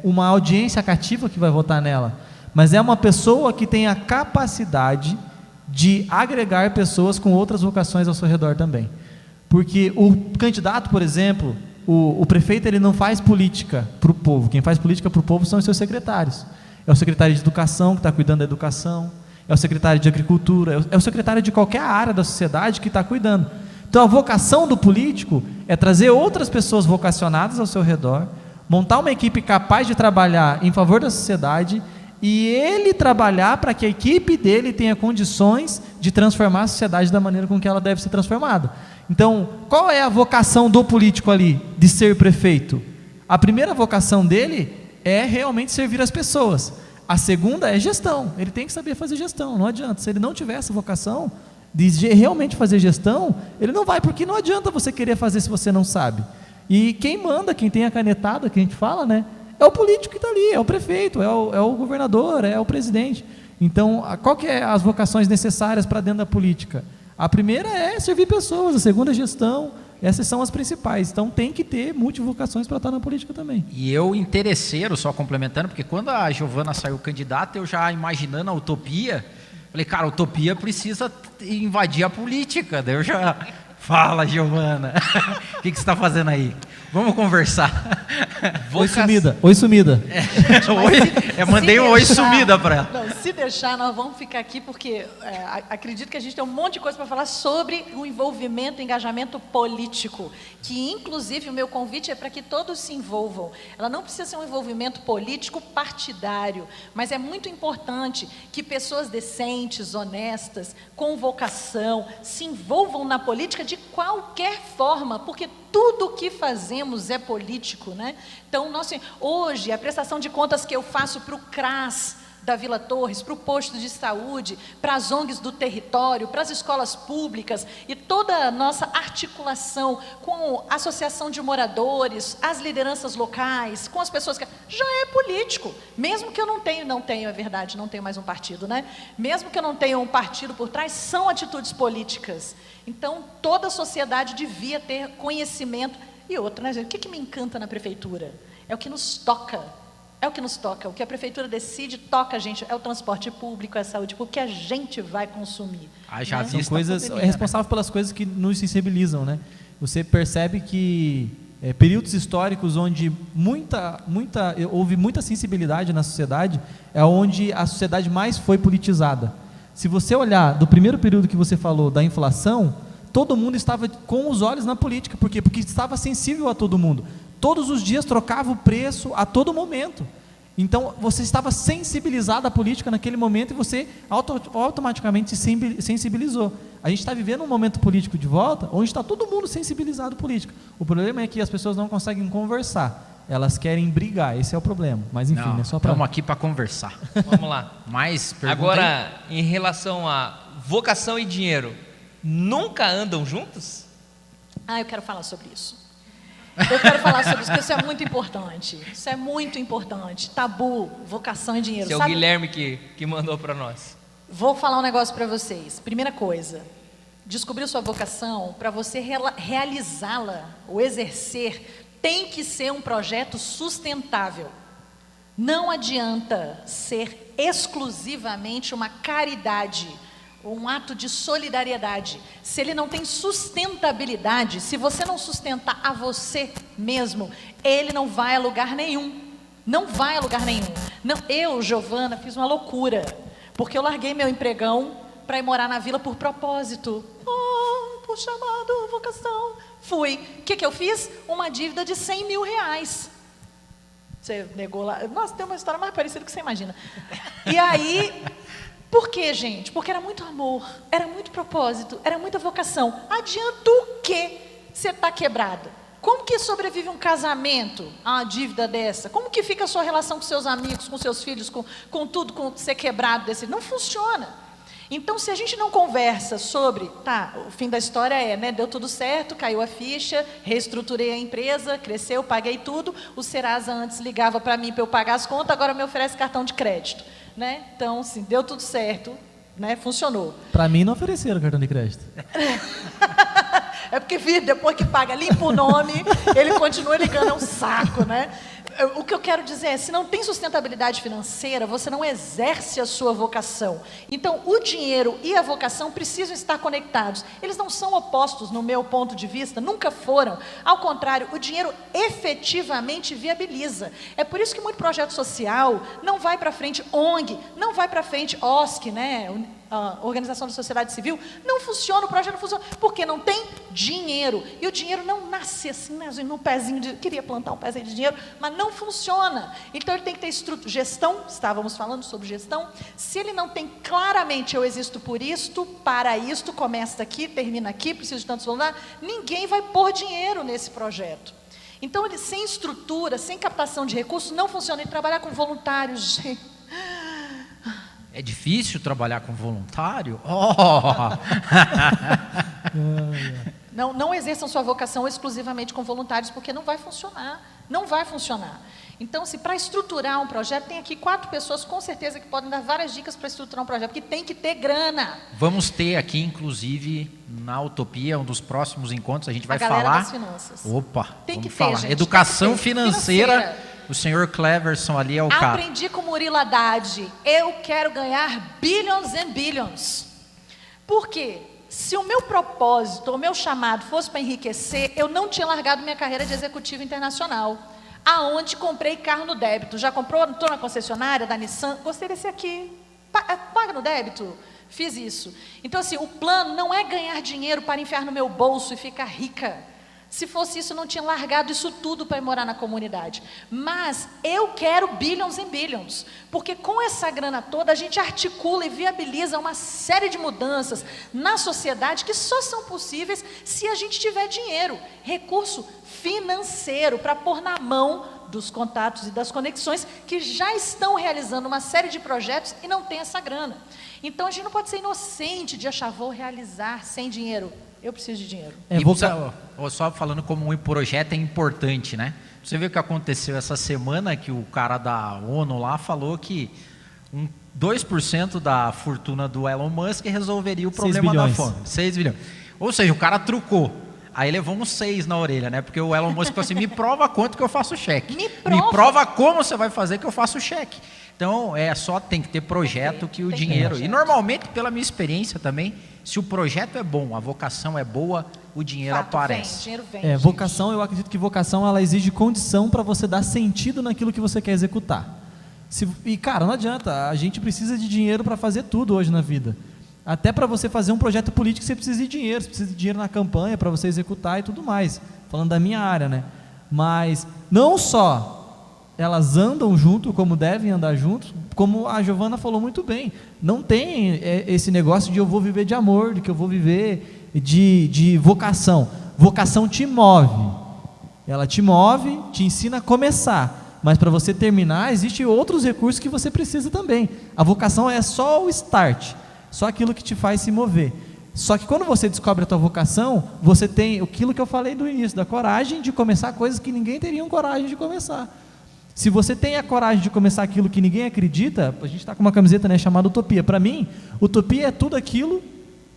uma audiência cativa que vai votar nela, mas é uma pessoa que tem a capacidade de agregar pessoas com outras vocações ao seu redor também. Porque o candidato, por exemplo, o prefeito, ele não faz política para o povo. Quem faz política para o povo são os seus secretários. É o secretário de educação que está cuidando da educação, é o secretário de agricultura, é o secretário de qualquer área da sociedade que está cuidando. Então a vocação do político é trazer outras pessoas vocacionadas ao seu redor, montar uma equipe capaz de trabalhar em favor da sociedade e ele trabalhar para que a equipe dele tenha condições de transformar a sociedade da maneira com que ela deve ser transformada. Então, qual é a vocação do político ali de ser prefeito? A primeira vocação dele é realmente servir as pessoas. A segunda é gestão, ele tem que saber fazer gestão, não adianta, se ele não tiver essa vocação de realmente fazer gestão, ele não vai, porque não adianta você querer fazer se você não sabe. E quem manda, quem tem a canetada, que a gente fala, né, é o político que está ali, é o prefeito, é o governador, é o presidente. Então, qual que é as vocações necessárias para dentro da política? A primeira é servir pessoas, a segunda é gestão. Essas são as principais, então tem que ter multivocações para estar na política também. E eu interesseiro, só complementando, porque quando a Giovana saiu candidata, eu já imaginando a utopia, falei, cara, a utopia precisa invadir a política, daí eu já... Fala, Giovana, o que você está fazendo aí? Vamos conversar. Oi, sumida. Oi, sumida. Mandei um oi sumida para ela. Não, se deixar, nós vamos ficar aqui, porque acredito que a gente tem um monte de coisa para falar sobre o envolvimento, o engajamento político, que inclusive o meu convite é para que todos se envolvam. Ela não precisa ser um envolvimento político partidário, mas é muito importante que pessoas decentes, honestas, com vocação, se envolvam na política de qualquer forma, porque tudo o que fazemos é político, né? Então, hoje, a prestação de contas que eu faço para o CRAS da Vila Torres, para o posto de saúde, para as ONGs do território, para as escolas públicas e toda a nossa articulação com a associação de moradores, as lideranças locais, com as pessoas que... já é político, mesmo que eu não tenho, é verdade, não tenho mais um partido, né? Mesmo que eu não tenha um partido por trás, são atitudes políticas. Então, toda a sociedade devia ter conhecimento. E outra, né, gente? O que me encanta na prefeitura? É o que nos toca. É o que nos toca. O que a prefeitura decide, toca a gente. É o transporte público, é a saúde pública, que a gente vai consumir. Já né? São coisas, é responsável pelas coisas que nos sensibilizam, né? Você percebe que períodos históricos onde houve muita sensibilidade na sociedade, é onde a sociedade mais foi politizada. Se você olhar do primeiro período que você falou, da inflação, todo mundo estava com os olhos na política. Por quê? Porque estava sensível a todo mundo. Todos os dias trocava o preço a todo momento. Então, você estava sensibilizado à política naquele momento e você automaticamente se sensibilizou. A gente está vivendo um momento político de volta, onde está todo mundo sensibilizado político. O problema é que as pessoas não conseguem conversar. Elas querem brigar, esse é o problema. Mas enfim, Não, é só para... Estamos aqui para conversar. Vamos lá. Mais pergunta Agora, em relação a vocação e dinheiro, nunca andam juntos? Eu quero falar sobre isso. Eu quero falar sobre isso, porque isso é muito importante. Isso é muito importante. Tabu, vocação e dinheiro. Esse é o Guilherme que mandou para nós. Vou falar um negócio para vocês. Primeira coisa, descobrir sua vocação, para você realizá-la ou exercer, tem que ser um projeto sustentável. Não adianta ser exclusivamente uma caridade, um ato de solidariedade, se ele não tem sustentabilidade. Se você não sustentar a você mesmo, ele não vai a lugar nenhum. Não vai a lugar nenhum. Não, eu, Giovana, fiz uma loucura, porque eu larguei meu empregão para ir morar na vila por propósito. Por chamado, vocação. Fui. O que eu fiz? Uma dívida de 100 mil reais. Você negou lá. Nossa, tem uma história mais parecida que você imagina. E aí, por quê, gente? Porque era muito amor, era muito propósito, era muita vocação. Adianta o quê? Você está quebrada. Como que sobrevive um casamento a uma dívida dessa? Como que fica a sua relação com seus amigos, com seus filhos, com tudo, com ser quebrado desse? Não funciona. Então, se a gente não conversa sobre, o fim da história é, né, deu tudo certo, caiu a ficha, reestruturei a empresa, cresceu, paguei tudo, o Serasa antes ligava para mim para eu pagar as contas, agora me oferece cartão de crédito, né? Então, assim, deu tudo certo, né, funcionou. Para mim não ofereceram cartão de crédito. É porque, depois que paga, limpa o nome, ele continua ligando, é um saco, né? O que eu quero dizer é, se não tem sustentabilidade financeira, você não exerce a sua vocação. Então, o dinheiro e a vocação precisam estar conectados. Eles não são opostos, no meu ponto de vista, nunca foram. Ao contrário, o dinheiro efetivamente viabiliza. É por isso que muito projeto social não vai para frente, ONG, não vai para frente, OSC, né? A Organização da Sociedade Civil, não funciona, o projeto não funciona, porque não tem dinheiro. E o dinheiro não nasce assim, né, no pezinho de... Queria plantar um pezinho de dinheiro, mas não funciona. Então ele tem que ter gestão, estávamos falando sobre gestão. Se ele não tem claramente, eu existo por isto, para isto, começa aqui, termina aqui, preciso de tantos voluntários, ninguém vai pôr dinheiro nesse projeto. Então ele sem estrutura, sem captação de recursos, não funciona. E trabalhar com voluntários, gente... É difícil trabalhar com voluntário? Não exerçam sua vocação exclusivamente com voluntários, porque não vai funcionar. Não vai funcionar. Então, se para estruturar um projeto, tem aqui 4 pessoas, com certeza, que podem dar várias dicas para estruturar um projeto, porque tem que ter grana. Vamos ter aqui, inclusive, na Utopia, um dos próximos encontros, a gente vai galera falar... das finanças. Opa, tem vamos que falar. ter, gente. Educação financeira. O senhor Cleverson ali é o cara. Aprendi com Murilo Haddad. Eu quero ganhar billions and billions. Por quê? Se o meu propósito, o meu chamado fosse para enriquecer, eu não tinha largado minha carreira de executivo internacional. Aonde comprei carro no débito. Já comprou? Estou na concessionária da Nissan. Gostei desse aqui. Paga no débito. Fiz isso. Então, assim, o plano não é ganhar dinheiro para enfiar no meu bolso e ficar rica. Se fosse isso, eu não tinha largado isso tudo para ir morar na comunidade. Mas eu quero billions and billions, porque com essa grana toda a gente articula e viabiliza uma série de mudanças na sociedade que só são possíveis se a gente tiver dinheiro, recurso financeiro para pôr na mão dos contatos e das conexões que já estão realizando uma série de projetos e não tem essa grana. Então a gente não pode ser inocente de achar, vou realizar sem dinheiro. Eu preciso de dinheiro. Só falando como um projeto é importante, né? Você viu o que aconteceu essa semana, que o cara da ONU lá falou que 2% da fortuna do Elon Musk resolveria o problema da fome. 6 bilhões. Ou seja, o cara trucou. Aí levou uns 6 na orelha, né? Porque o Elon Musk falou assim, me prova quanto que eu faço o cheque. Me prova como você vai fazer que eu faço o cheque. Então, tem que ter projeto que o dinheiro... E normalmente, pela minha experiência também, se o projeto é bom, a vocação é boa, o dinheiro aparece. Dinheiro vem, vocação, eu acredito que vocação ela exige condição para você dar sentido naquilo que você quer executar. E, cara, não adianta, a gente precisa de dinheiro para fazer tudo hoje na vida. Até para você fazer um projeto político, você precisa de dinheiro. Você precisa de dinheiro na campanha para você executar e tudo mais. Falando da minha área, né? Mas não só elas andam junto como devem andar juntos, como a Giovana falou muito bem. Não tem esse negócio de eu vou viver de amor, de que eu vou viver de vocação. Vocação te move. Ela te move, te ensina a começar. Mas para você terminar, existem outros recursos que você precisa também. A vocação é só o start, só aquilo que te faz se mover. Só que quando você descobre a tua vocação, você tem aquilo que eu falei do início, da coragem de começar coisas que ninguém teria coragem de começar. Se você tem a coragem de começar aquilo que ninguém acredita, a gente está com uma camiseta, né, chamada Utopia. Para mim, utopia é tudo aquilo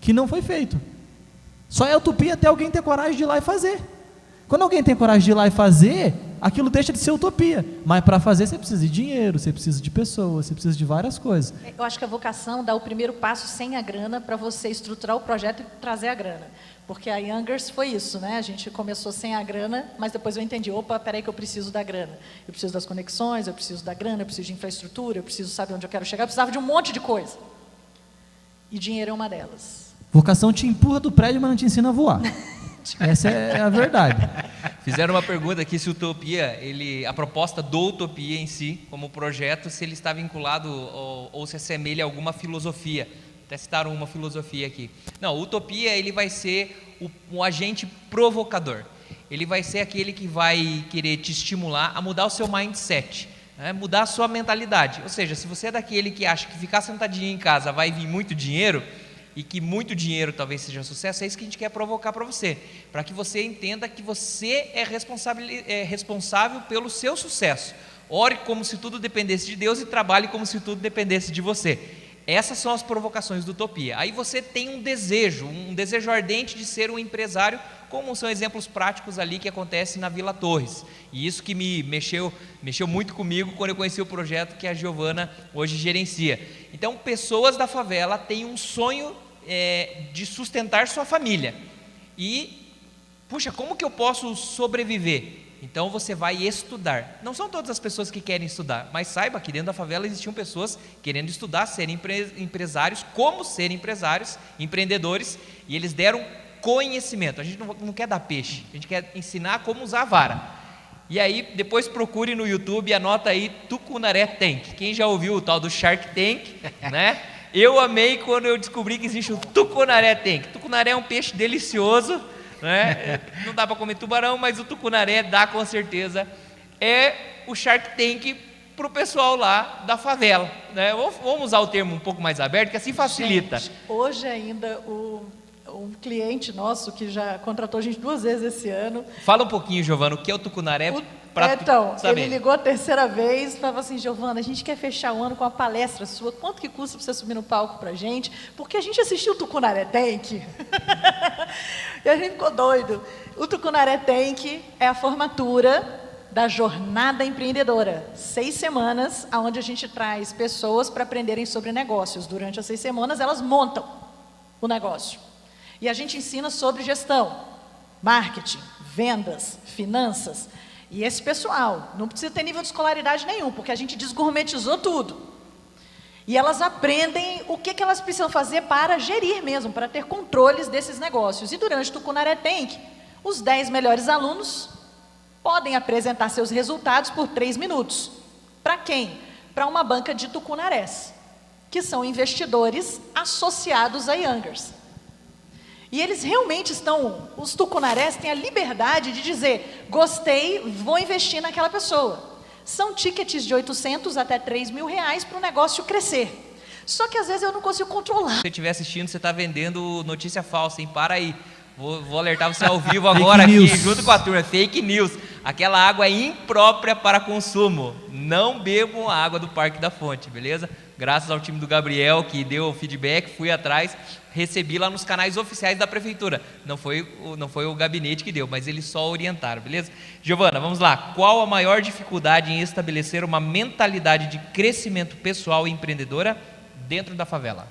que não foi feito. Só é utopia até alguém ter coragem de ir lá e fazer. Quando alguém tem coragem de ir lá e fazer, aquilo deixa de ser utopia. Mas para fazer você precisa de dinheiro, você precisa de pessoas, você precisa de várias coisas. Eu acho que a vocação dá o primeiro passo sem a grana para você estruturar o projeto e trazer a grana. Porque a Youngers foi isso, né? A gente começou sem a grana, mas depois eu entendi, opa, peraí que eu preciso da grana. Eu preciso das conexões, eu preciso da grana, eu preciso de infraestrutura, eu preciso saber onde eu quero chegar, eu precisava de um monte de coisa. E dinheiro é uma delas. Vocação te empurra do prédio, mas não te ensina a voar. Essa é a verdade. Fizeram uma pergunta aqui se Utopia, a proposta do Utopia em si, como projeto, se ele está vinculado ou se assemelha a alguma filosofia. Até citaram uma filosofia aqui. Não, Utopia ele vai ser um agente provocador. Ele vai ser aquele que vai querer te estimular a mudar o seu mindset, né? Mudar a sua mentalidade. Ou seja, se você é daquele que acha que ficar sentadinho em casa vai vir muito dinheiro, e que muito dinheiro talvez seja sucesso, é isso que a gente quer provocar para você, para que você entenda que você é responsável pelo seu sucesso. Ore como se tudo dependesse de Deus e trabalhe como se tudo dependesse de você. Essas são as provocações do Utopia. Aí você tem um desejo ardente de ser um empresário, como são exemplos práticos ali que acontecem na Vila Torres. E isso que me mexeu muito comigo quando eu conheci o projeto que a Giovana hoje gerencia. Então, pessoas da favela têm um sonho de sustentar sua família. E, puxa, como que eu posso sobreviver? Então você vai estudar. Não são todas as pessoas que querem estudar, mas saiba que dentro da favela existiam pessoas querendo estudar, serem empresários, como serem empresários, empreendedores, e eles deram conhecimento. A gente não quer dar peixe, a gente quer ensinar como usar a vara. E aí, depois procure no YouTube, anota aí Tucunaré Tank. Quem já ouviu o tal do Shark Tank, né? Eu amei quando eu descobri que existe o Tucunaré Tank. Tucunaré é um peixe delicioso, né? Não dá para comer tubarão, mas o tucunaré dá com certeza. É o Shark Tank para o pessoal lá da favela, né? Vamos usar o termo um pouco mais aberto, que assim facilita. Gente, hoje ainda um cliente nosso que já contratou a gente 2 vezes esse ano. Fala um pouquinho, Giovana, o que é o tucunaré? Então, ele ligou a 3ª vez e falava assim: Giovana, a gente quer fechar o ano com uma palestra sua, quanto que custa para você subir no palco para a gente? Porque a gente assistiu o Tucunaré Tank e a gente ficou doido. O Tucunaré Tank é a formatura da jornada empreendedora, 6 semanas, onde a gente traz pessoas para aprenderem sobre negócios. Durante as 6 semanas elas montam o negócio e a gente ensina sobre gestão, marketing, vendas, finanças. E esse pessoal não precisa ter nível de escolaridade nenhum, porque a gente desgourmetizou tudo. E elas aprendem o que elas precisam fazer para gerir mesmo, para ter controles desses negócios. E durante o Tucunaré Tank, os 10 melhores alunos podem apresentar seus resultados por 3 minutos. Para quem? Para uma banca de tucunarés, que são investidores associados a Youngers. E eles realmente os tucunarés têm a liberdade de dizer: gostei, vou investir naquela pessoa. São tickets de 800 até 3 mil reais para o negócio crescer. Só que às vezes eu não consigo controlar. Se você estiver assistindo, você está vendendo notícia falsa, hein? Para aí. Vou alertar você ao vivo agora aqui, junto com a turma. Fake news. Aquela água é imprópria para consumo. Não bebam a água do Parque da Fonte, beleza? Graças ao time do Gabriel que deu o feedback, fui atrás, recebi lá nos canais oficiais da prefeitura. Não foi o gabinete que deu, mas eles só orientaram, beleza? Giovana, vamos lá. Qual a maior dificuldade em estabelecer uma mentalidade de crescimento pessoal e empreendedora dentro da favela?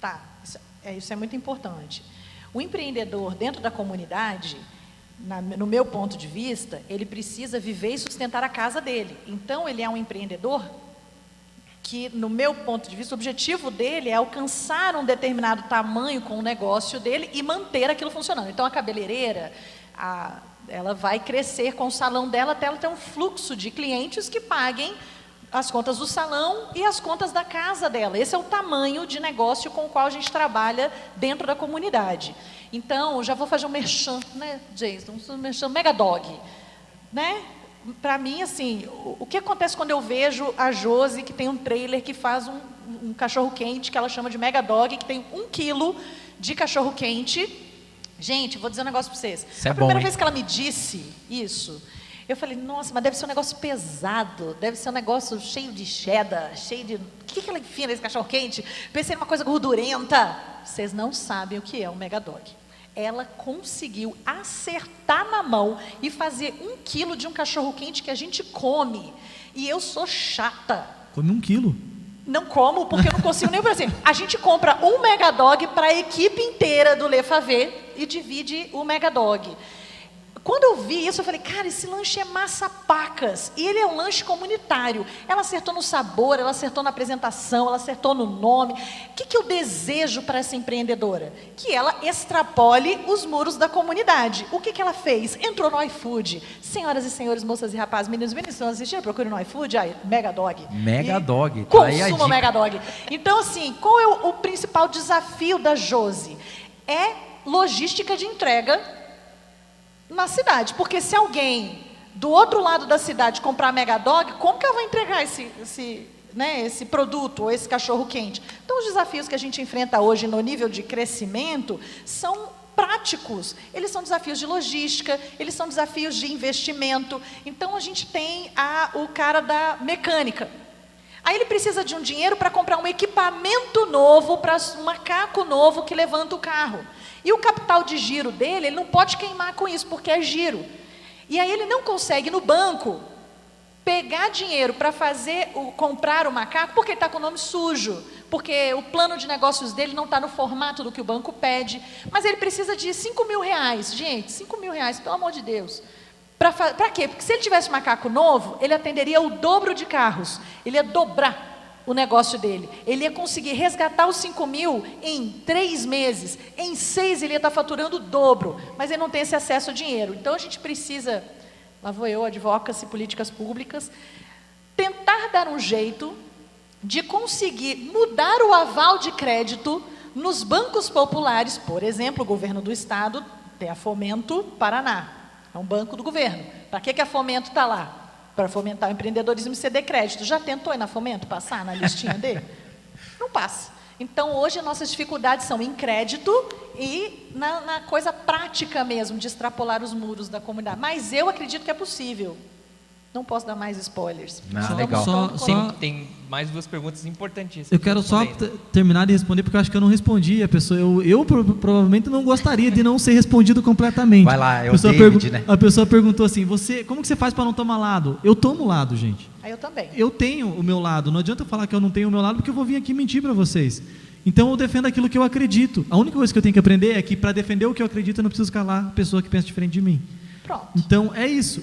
Tá, isso é muito importante. O empreendedor dentro da comunidade, no meu ponto de vista, ele precisa viver e sustentar a casa dele. Então, ele é um empreendedor que, no meu ponto de vista, o objetivo dele é alcançar um determinado tamanho com o negócio dele e manter aquilo funcionando. Então, a cabeleireira, Ela vai crescer com o salão dela até ela ter um fluxo de clientes que paguem as contas do salão e as contas da casa dela. Esse é o tamanho de negócio com o qual a gente trabalha dentro da comunidade. Então, já vou fazer um merchan, né, Jason? Um merchan Megadog, né? Para mim, assim, o que acontece quando eu vejo a Josi, que tem um trailer que faz um cachorro-quente, que ela chama de Megadog, que tem 1 quilo de cachorro-quente. Gente, vou dizer um negócio para vocês. Isso é a primeira bom, vez que ela me disse isso, eu falei, nossa, mas deve ser um negócio pesado, deve ser um negócio cheio de cheddar, cheio de... O que ela enfia nesse cachorro-quente? Pensei numa coisa gordurenta. Vocês não sabem o que é um Megadog. Ela conseguiu acertar na mão e fazer 1 quilo de um cachorro-quente que a gente come. E eu sou chata. Come 1 quilo. Não como, porque eu não consigo nem... Por exemplo, a gente compra um Megadog para a equipe inteira do Le Favê e divide o Megadog. Quando eu vi isso, eu falei, cara, esse lanche é massa pacas. E ele é um lanche comunitário. Ela acertou no sabor, ela acertou na apresentação, ela acertou no nome. O que eu desejo para essa empreendedora? Que ela extrapole os muros da comunidade. O que ela fez? Entrou no iFood. Senhoras e senhores, moças e rapazes, meninos e meninas, estão assistindo? Procure no iFood, aí, Megadog. Megadog. Tá aí a Consuma o dica. Megadog. Então, assim, qual é o principal desafio da Josi? É logística de entrega na cidade, porque se alguém do outro lado da cidade comprar Megadog, como que ela vai entregar esse produto ou esse cachorro quente? Então, os desafios que a gente enfrenta hoje no nível de crescimento são práticos, eles são desafios de logística, eles são desafios de investimento. Então, a gente tem o cara da mecânica. Aí ele precisa de um dinheiro para comprar um equipamento novo, para um macaco novo que levanta o carro. E o capital de giro dele, ele não pode queimar com isso, porque é giro. E aí ele não consegue no banco pegar dinheiro para comprar o macaco, porque ele está com o nome sujo, porque o plano de negócios dele não está no formato do que o banco pede. Mas ele precisa de 5 mil reais. Gente, 5 mil reais, pelo amor de Deus. Para quê? Porque se ele tivesse um macaco novo, ele atenderia o dobro de carros. Ele ia dobrar o negócio dele. Ele ia conseguir resgatar os 5 mil em 3 meses. Em 6 ele ia estar faturando o dobro. Mas ele não tem esse acesso ao dinheiro. Então a gente precisa, lá vou eu, advocacy, políticas públicas, tentar dar um jeito de conseguir mudar o aval de crédito nos bancos populares. Por exemplo, o governo do estado tem a Fomento Paraná. É um banco do governo. Para que a Fomento está lá? Para fomentar o empreendedorismo e ceder crédito. Já tentou ir na Fomento passar na listinha dele? Não passa. Então, hoje, as nossas dificuldades são em crédito e na coisa prática mesmo, de extrapolar os muros da comunidade. Mas eu acredito que é possível. Não posso dar mais spoilers. Legal. Tem mais 2 perguntas importantíssimas. Eu quero só terminar de responder, porque eu acho que eu não respondi. Eu provavelmente não gostaria de não ser respondido completamente. Vai lá, é o David, né? A pessoa perguntou assim, como que você faz para não tomar lado? Eu tomo lado, gente. Eu também. Eu tenho o meu lado. Não adianta eu falar que eu não tenho o meu lado, porque eu vou vir aqui mentir para vocês. Então eu defendo aquilo que eu acredito. A única coisa que eu tenho que aprender é que para defender o que eu acredito, eu não preciso calar a pessoa que pensa diferente de mim. Pronto. Então é isso.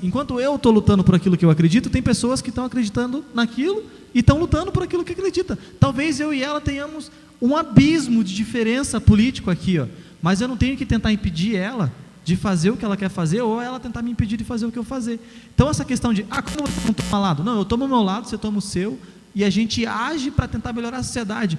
Enquanto eu estou lutando por aquilo que eu acredito, tem pessoas que estão acreditando naquilo e estão lutando por aquilo que acredita. Talvez eu e ela tenhamos um abismo de diferença político aqui, ó. Mas eu não tenho que tentar impedir ela de fazer o que ela quer fazer, ou ela tentar me impedir de fazer o que eu fazer. Então essa questão de, como você não toma lado? Não, eu tomo o meu lado, você toma o seu, e a gente age para tentar melhorar a sociedade.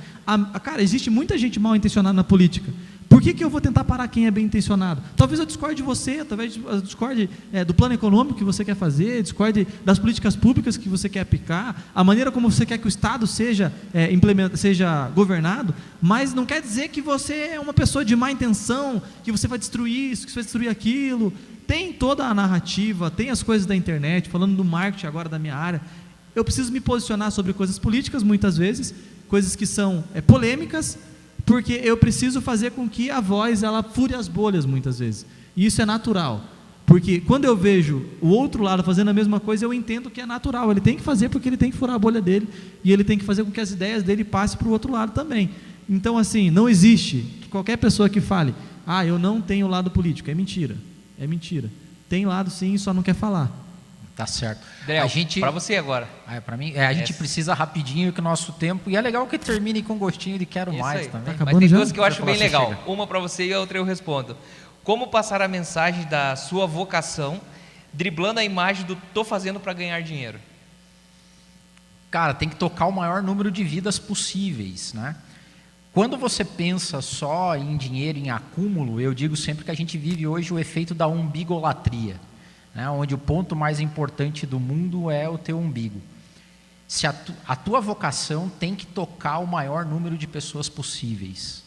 Cara, existe muita gente mal intencionada na política. Por que eu vou tentar parar quem é bem intencionado? Talvez eu discorde de você, talvez eu discorde do plano econômico que você quer fazer, discorde das políticas públicas que você quer aplicar, a maneira como você quer que o Estado seja governado, mas não quer dizer que você é uma pessoa de má intenção, que você vai destruir isso, que você vai destruir aquilo. Tem toda a narrativa, tem as coisas da internet, falando do marketing agora da minha área. Eu preciso me posicionar sobre coisas políticas, muitas vezes, coisas que são polêmicas, porque eu preciso fazer com que a voz, ela fure as bolhas, muitas vezes. E isso é natural. Porque quando eu vejo o outro lado fazendo a mesma coisa, eu entendo que é natural. Ele tem que fazer porque ele tem que furar a bolha dele, e ele tem que fazer com que as ideias dele passem para o outro lado também. Então, assim, não existe qualquer pessoa que fale, eu não tenho lado político. É mentira. É mentira. Tem lado sim, só não quer falar. Tá certo. Daniel, para você agora. Para mim, a gente precisa rapidinho que o nosso tempo, e é legal que termine com gostinho de quero mais também. Mas tem 2 que eu acho bem legal. Uma para você e a outra eu respondo. Como passar a mensagem da sua vocação, driblando a imagem do tô fazendo para ganhar dinheiro? Cara, tem que tocar o maior número de vidas possíveis, né? Quando você pensa só em dinheiro, em acúmulo, eu digo sempre que a gente vive hoje o efeito da umbigolatria, né? Onde o ponto mais importante do mundo é o teu umbigo. Se a tua vocação tem que tocar o maior número de pessoas possíveis.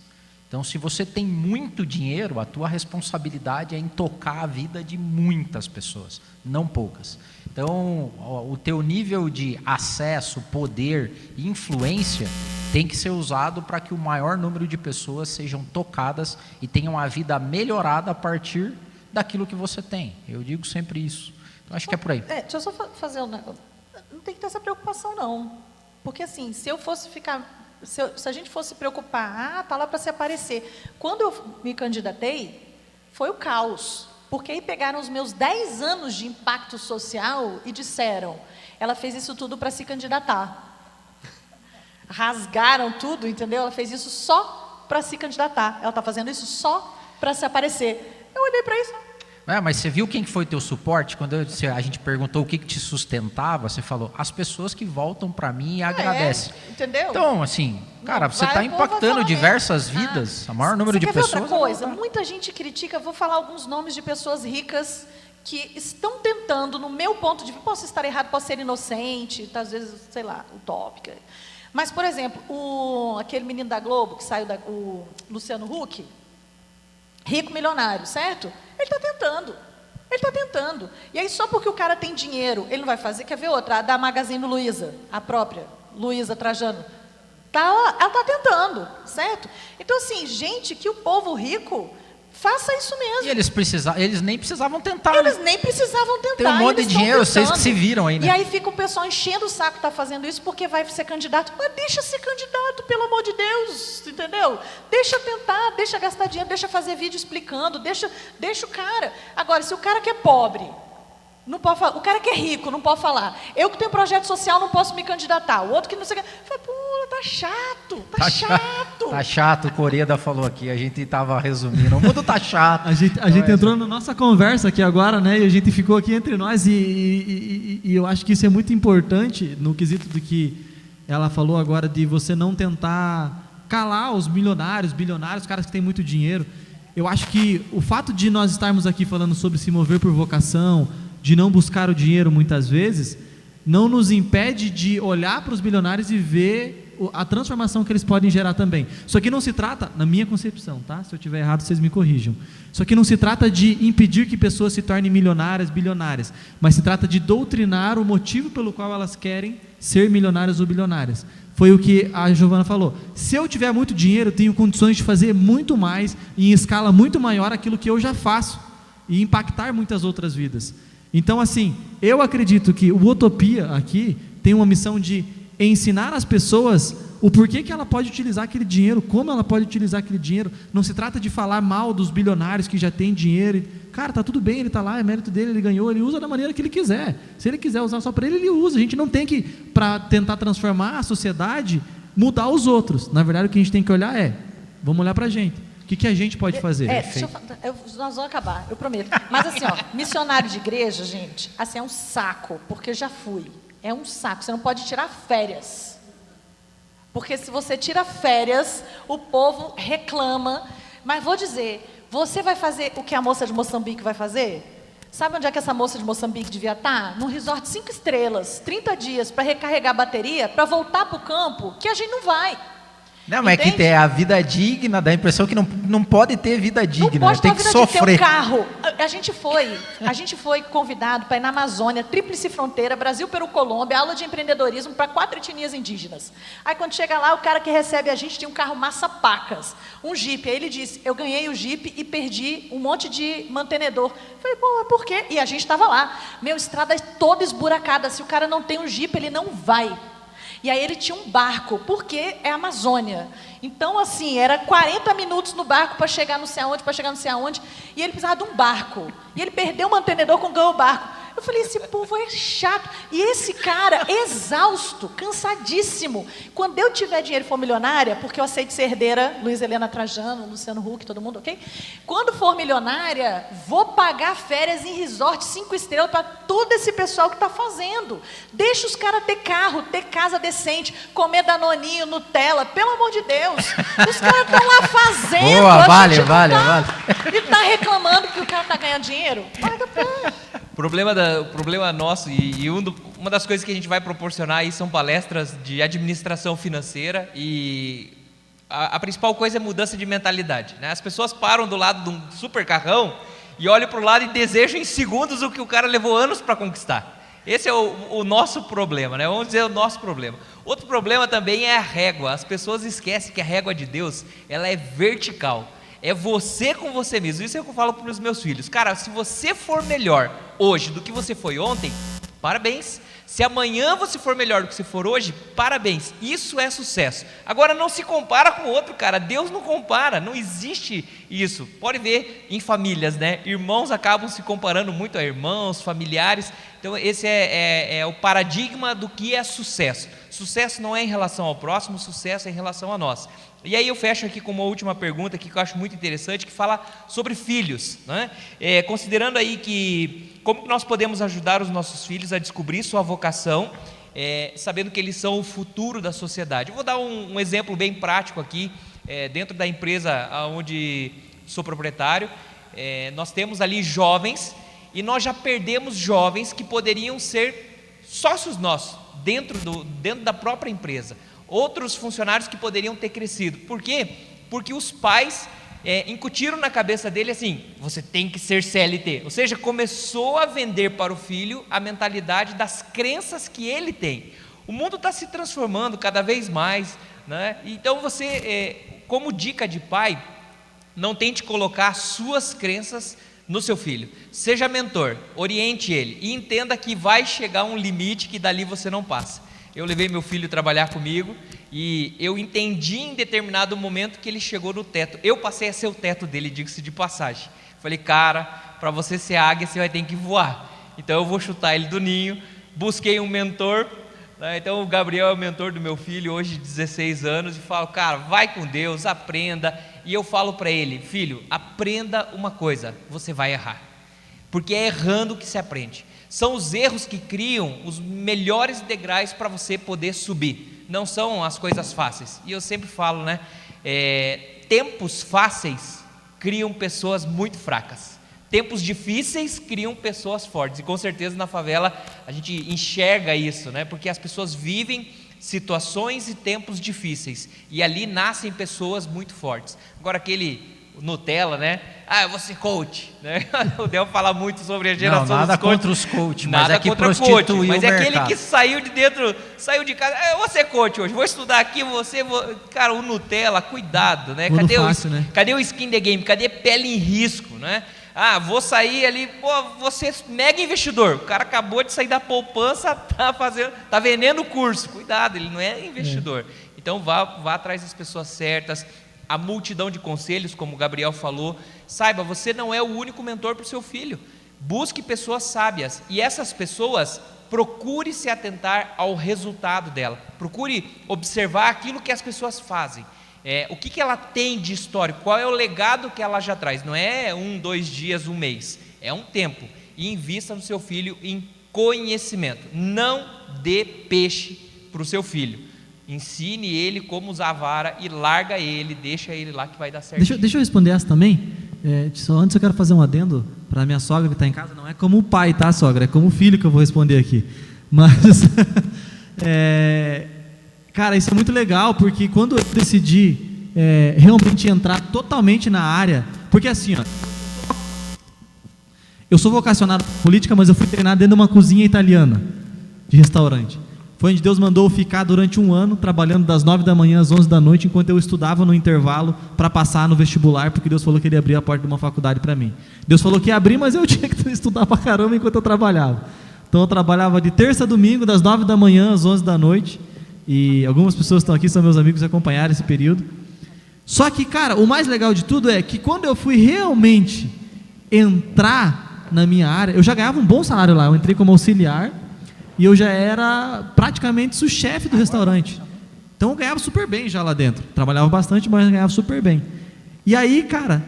Então, se você tem muito dinheiro, a tua responsabilidade é em tocar a vida de muitas pessoas, não poucas. Então, o teu nível de acesso, poder e influência tem que ser usado para que o maior número de pessoas sejam tocadas e tenham a vida melhorada a partir daquilo que você tem. Eu digo sempre isso. Então, acho que é por aí. Deixa eu só fazer um negócio. Não tem que ter essa preocupação, não. Porque, assim, se eu fosse ficar... Se a gente fosse se preocupar, tá lá para se aparecer. Quando eu me candidatei, foi o caos. Porque aí pegaram os meus 10 anos de impacto social e disseram, ela fez isso tudo para se candidatar. Rasgaram tudo, entendeu? Ela fez isso só para se candidatar. Ela está fazendo isso só para se aparecer. Eu olhei para isso. Mas você viu quem foi teu suporte? Quando a gente perguntou o que te sustentava, você falou, as pessoas que voltam para mim e agradecem. Entendeu? Então, assim, cara, você está impactando diversas vidas, o maior número de pessoas. Outra coisa, muita gente critica, vou falar alguns nomes de pessoas ricas que estão tentando, no meu ponto de vista, posso estar errado, posso ser inocente, às vezes, sei lá, utópica. Mas, por exemplo, aquele menino da Globo, que saiu, o Luciano Huck, rico milionário, certo? Ele está tentando. Ele está tentando. E aí, só porque o cara tem dinheiro, ele não vai fazer. Quer ver outra? A da Magazine Luiza, a própria, Luiza Trajano. Ela está tentando, certo? Então, assim, gente, que o povo rico faça isso mesmo. E eles nem precisavam tentar. Eles nem precisavam tentar. Tem um monte de dinheiro, vocês que se viram aí, né? E aí fica o pessoal enchendo o saco, está fazendo isso porque vai ser candidato. Mas deixa ser candidato, pelo amor de Deus, entendeu? Deixa tentar, deixa gastar dinheiro, deixa fazer vídeo explicando, deixa o cara. Agora, se o cara que é pobre, não pode falar, o cara que é rico, não pode falar. Eu que tenho projeto social, não posso me candidatar. O outro que não sei o que. Fala, pô, tá chato, tá chato. Tá chato, o Coreda falou aqui, a gente estava resumindo. O mundo tá chato. A gente entrou na nossa conversa aqui agora, né? E a gente ficou aqui entre nós e eu acho que isso é muito importante no quesito do que ela falou agora, de você não tentar calar os milionários, bilionários, os caras que têm muito dinheiro. Eu acho que o fato de nós estarmos aqui falando sobre se mover por vocação, de não buscar o dinheiro muitas vezes, não nos impede de olhar para os bilionários e ver a transformação que eles podem gerar também. Isso aqui não se trata, na minha concepção, tá? Se eu estiver errado, vocês me corrijam. Isso aqui não se trata de impedir que pessoas se tornem milionárias, bilionárias, mas se trata de doutrinar o motivo pelo qual elas querem ser milionárias ou bilionárias. Foi o que a Giovana falou. Se eu tiver muito dinheiro, eu tenho condições de fazer muito mais, em escala muito maior, aquilo que eu já faço, e impactar muitas outras vidas. Então, assim, eu acredito que o Utopia aqui tem uma missão de ensinar as pessoas o porquê que ela pode utilizar aquele dinheiro, como ela pode utilizar aquele dinheiro. Não se trata de falar mal dos bilionários que já têm dinheiro. Cara, tá tudo bem, ele está lá, é mérito dele, ele ganhou, ele usa da maneira que ele quiser. Se ele quiser usar só para ele, ele usa. A gente não tem que, para tentar transformar a sociedade, mudar os outros. Na verdade, o que a gente tem que olhar vamos olhar para a gente. O que a gente pode fazer? Nós vamos acabar, eu prometo. Mas assim, missionário de igreja, gente, assim, é um saco, porque eu já fui. É um saco, você não pode tirar férias. Porque se você tira férias, o povo reclama. Mas vou dizer, você vai fazer o que a moça de Moçambique vai fazer? Sabe onde é que essa moça de Moçambique devia estar? Num resort 5 estrelas, 30 dias para recarregar a bateria, para voltar para o campo, que a gente não vai. Não, mas é que é a vida digna, dá a impressão que não pode ter vida digna, não pode tem que sofrer. Ter um carro. A gente foi convidado para ir na Amazônia, Tríplice Fronteira, Brasil, Peru, Colômbia, aula de empreendedorismo para 4 etnias indígenas. Aí quando chega lá, o cara que recebe a gente tinha um carro massa-pacas, um Jeep. Aí ele disse, eu ganhei o Jeep e perdi um monte de mantenedor. Eu falei, pô, mas por quê? E a gente estava lá. Meu, estrada toda esburacada, se o cara não tem um Jeep, ele não vai. E aí ele tinha um barco, porque é Amazônia. Então, assim, era 40 minutos no barco para chegar não sei aonde, e ele precisava de um barco. E ele perdeu o mantenedor quando ganhou o barco. Eu falei, esse povo é chato. E esse cara, exausto, cansadíssimo. Quando eu tiver dinheiro e for milionária, porque eu aceito ser herdeira, Luiz Helena Trajano, Luciano Huck, todo mundo, ok? Quando for milionária, vou pagar férias em resort 5 estrelas para todo esse pessoal que está fazendo. Deixa os caras ter carro, ter casa decente, comer danoninho, Nutella, pelo amor de Deus. Os caras estão lá fazendo. Boa, vale. E está reclamando que o cara está ganhando dinheiro? Paga pé. O problema nosso, uma das coisas que a gente vai proporcionar aí são palestras de administração financeira, e a principal coisa é mudança de mentalidade, né? As pessoas param do lado de um super carrão e olham para o lado e desejam em segundos o que o cara levou anos para conquistar. Esse é o nosso problema, né? Vamos dizer, o nosso problema. Outro problema também é a régua. As pessoas esquecem que a régua de Deus, ela é vertical. É você com você mesmo. Isso é o que eu falo para os meus filhos. Cara, se você for melhor hoje do que você foi ontem, parabéns. Se amanhã você for melhor do que você for hoje, parabéns. Isso é sucesso. Agora, não se compara com o outro, cara. Deus não compara, não existe isso. Pode ver em famílias, né? Irmãos acabam se comparando muito a irmãos, familiares. Então, esse é o paradigma do que é sucesso. Sucesso não é em relação ao próximo, sucesso é em relação a nós. E aí eu fecho aqui com uma última pergunta aqui que eu acho muito interessante, que fala sobre filhos, né? Considerando aí que como que nós podemos ajudar os nossos filhos a descobrir sua vocação, sabendo que eles são o futuro da sociedade. Eu vou dar um exemplo bem prático aqui, dentro da empresa onde sou proprietário. Nós temos ali jovens, e nós já perdemos jovens que poderiam ser sócios nossos, dentro da própria empresa. Outros funcionários que poderiam ter crescido. Por quê? Porque os pais incutiram na cabeça dele assim: você tem que ser CLT. Ou seja, começou a vender para o filho a mentalidade das crenças que ele tem. O mundo está se transformando cada vez mais, né? Então você, como dica de pai, não tente colocar suas crenças no seu filho. Seja mentor, oriente ele e entenda que vai chegar um limite que dali você não passa. Eu levei meu filho trabalhar comigo e eu entendi em determinado momento que ele chegou no teto. Eu passei a ser o teto dele, diga-se de passagem. Falei, cara, para você ser águia, você vai ter que voar. Então eu vou chutar ele do ninho. Busquei um mentor, né? Então o Gabriel é o mentor do meu filho, hoje 16 anos, e falo, cara, vai com Deus, aprenda. E eu falo para ele, filho, aprenda uma coisa, você vai errar. Porque é errando que se aprende. São os erros que criam os melhores degraus para você poder subir. Não são as coisas fáceis. E eu sempre falo, né? Tempos fáceis criam pessoas muito fracas. Tempos difíceis criam pessoas fortes. E com certeza na favela a gente enxerga isso, né? Porque as pessoas vivem situações e tempos difíceis. E ali nascem pessoas muito fortes. Agora aquele Nutella, né? Eu vou ser coach, né? O Del fala muito sobre a geração não, nada dos coaches. Contra os coaches, Nada mas é que contra prostituiu coach, mas o é aquele mercado. que saiu de dentro, saiu de casa. Eu vou ser coach hoje, vou estudar aqui, cara, o Nutella, cuidado, né? Cadê o skin the game? Cadê pele em risco, né? Vou sair ali, vou ser mega investidor. O cara acabou de sair da poupança, tá vendendo o curso. Cuidado, ele não é investidor. Então vá atrás das pessoas certas. A multidão de conselhos, como o Gabriel falou. Saiba, você não é o único mentor para o seu filho. Busque pessoas sábias. E essas pessoas, procure se atentar ao resultado dela. Procure observar aquilo que as pessoas fazem. O que ela tem de histórico, qual é o legado que ela já traz. Não é 1, 2 dias, 1 mês. É um tempo. E invista no seu filho em conhecimento. Não dê peixe para o seu filho. Ensine ele como usar a vara e larga ele, deixa ele lá que vai dar certo. Deixa eu responder essa também. Só antes eu quero fazer um adendo para a minha sogra que está em casa. Não é como o pai, tá, sogra? É como o filho que eu vou responder aqui. Mas, cara, isso é muito legal, porque quando eu decidi realmente entrar totalmente na área, porque assim, eu sou vocacionado para política, mas eu fui treinado dentro de uma cozinha italiana, de restaurante. Foi onde Deus mandou eu ficar durante 1 ano, trabalhando das 9 da manhã às 11 da noite, enquanto eu estudava no intervalo para passar no vestibular, porque Deus falou que Ele ia abrir a porta de uma faculdade para mim. Deus falou que ia abrir, mas eu tinha que estudar para caramba enquanto eu trabalhava. Então eu trabalhava de terça a domingo, das 9 da manhã às 11 da noite, e algumas pessoas estão aqui, são meus amigos, acompanharam esse período. Só que, cara, o mais legal de tudo é que quando eu fui realmente entrar na minha área, eu já ganhava um bom salário lá, eu entrei como auxiliar e eu já era praticamente sous-chefe do restaurante. Então eu ganhava super bem já lá dentro, trabalhava bastante, mas ganhava super bem. E aí, cara,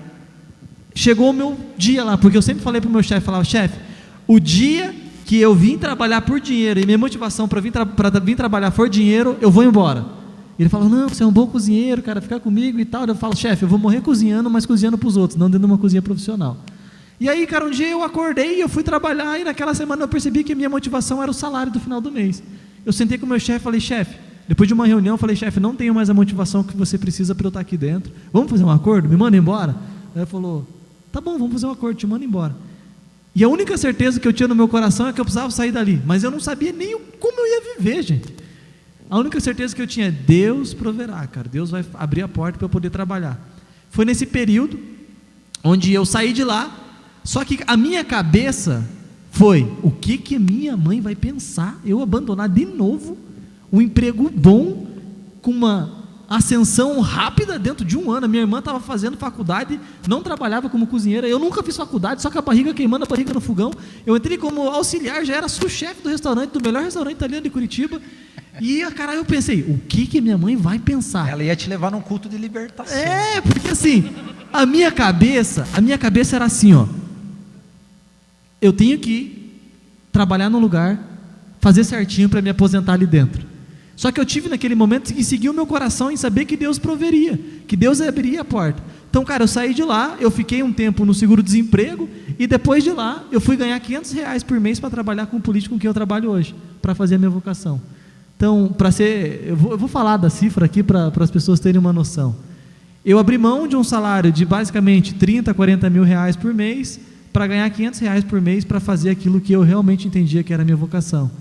chegou o meu dia lá, porque eu sempre falei para o meu chefe, falava, chefe, o dia que eu vim trabalhar por dinheiro e minha motivação para vir trabalhar for dinheiro, eu vou embora. Ele falou, não, você é um bom cozinheiro, cara, fica comigo e tal. Eu falo, chefe, eu vou morrer cozinhando, mas cozinhando para os outros, não dentro de uma cozinha profissional. E aí, cara, um dia eu acordei, eu fui trabalhar e naquela semana eu percebi que a minha motivação era o salário do final do mês. Eu sentei com o meu chefe e falei, chefe, depois de uma reunião, eu falei, chefe, não tenho mais a motivação que você precisa para eu estar aqui dentro. Vamos fazer um acordo? Me manda embora? Aí ele falou, tá bom, vamos fazer um acordo, te mando embora. E a única certeza que eu tinha no meu coração é que eu precisava sair dali, mas eu não sabia nem como eu ia viver, gente. A única certeza que eu tinha é Deus proverá, cara, Deus vai abrir a porta para eu poder trabalhar. Foi nesse período onde eu saí de lá, só que a minha cabeça foi, o que minha mãe vai pensar? Eu abandonar de novo um emprego bom, com uma ascensão rápida dentro de um ano. A minha irmã estava fazendo faculdade, não trabalhava como cozinheira, eu nunca fiz faculdade, só com a barriga queimando, a barriga no fogão. Eu entrei como auxiliar, já era sous-chefe do restaurante, do melhor restaurante italiano de Curitiba. E, cara, eu pensei, o que minha mãe vai pensar? Ela ia te levar num culto de libertação. É, porque assim, a minha cabeça era assim, ó, eu tenho que trabalhar num lugar, fazer certinho para me aposentar ali dentro. Só que eu tive naquele momento que seguir o meu coração em saber que Deus proveria, que Deus abriria a porta. Então, cara, eu saí de lá, eu fiquei um tempo no seguro-desemprego e depois de lá eu fui ganhar R$500 por mês para trabalhar com o político com quem eu trabalho hoje, para fazer a minha vocação. Então, eu vou falar da cifra aqui para as pessoas terem uma noção. Eu abri mão de um salário de basicamente 30, 40 mil reais por mês para ganhar R$500 por mês para fazer aquilo que eu realmente entendia que era a minha vocação.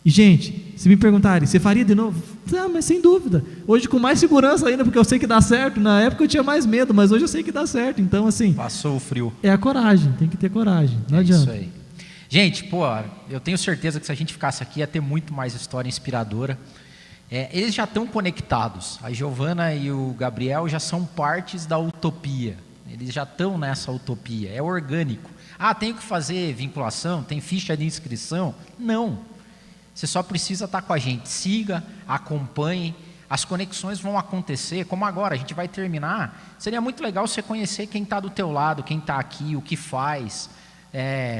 E, gente, se me perguntarem, você faria de novo? Ah, mas sem dúvida. Hoje com mais segurança ainda, porque eu sei que dá certo. Na época eu tinha mais medo, mas hoje eu sei que dá certo. Então, assim... Passou o frio. É a coragem, tem que ter coragem. Não adianta. Isso aí. Gente, pô, eu tenho certeza que se a gente ficasse aqui ia ter muito mais história inspiradora. Eles já estão conectados. A Giovana e o Gabriel já são partes da utopia. Eles já estão nessa utopia. É orgânico. Ah, tenho que fazer vinculação? Tem ficha de inscrição? Não. Você só precisa estar com a gente. Siga, acompanhe. As conexões vão acontecer, como agora, a gente vai terminar. Seria muito legal você conhecer quem está do teu lado, quem está aqui, o que faz.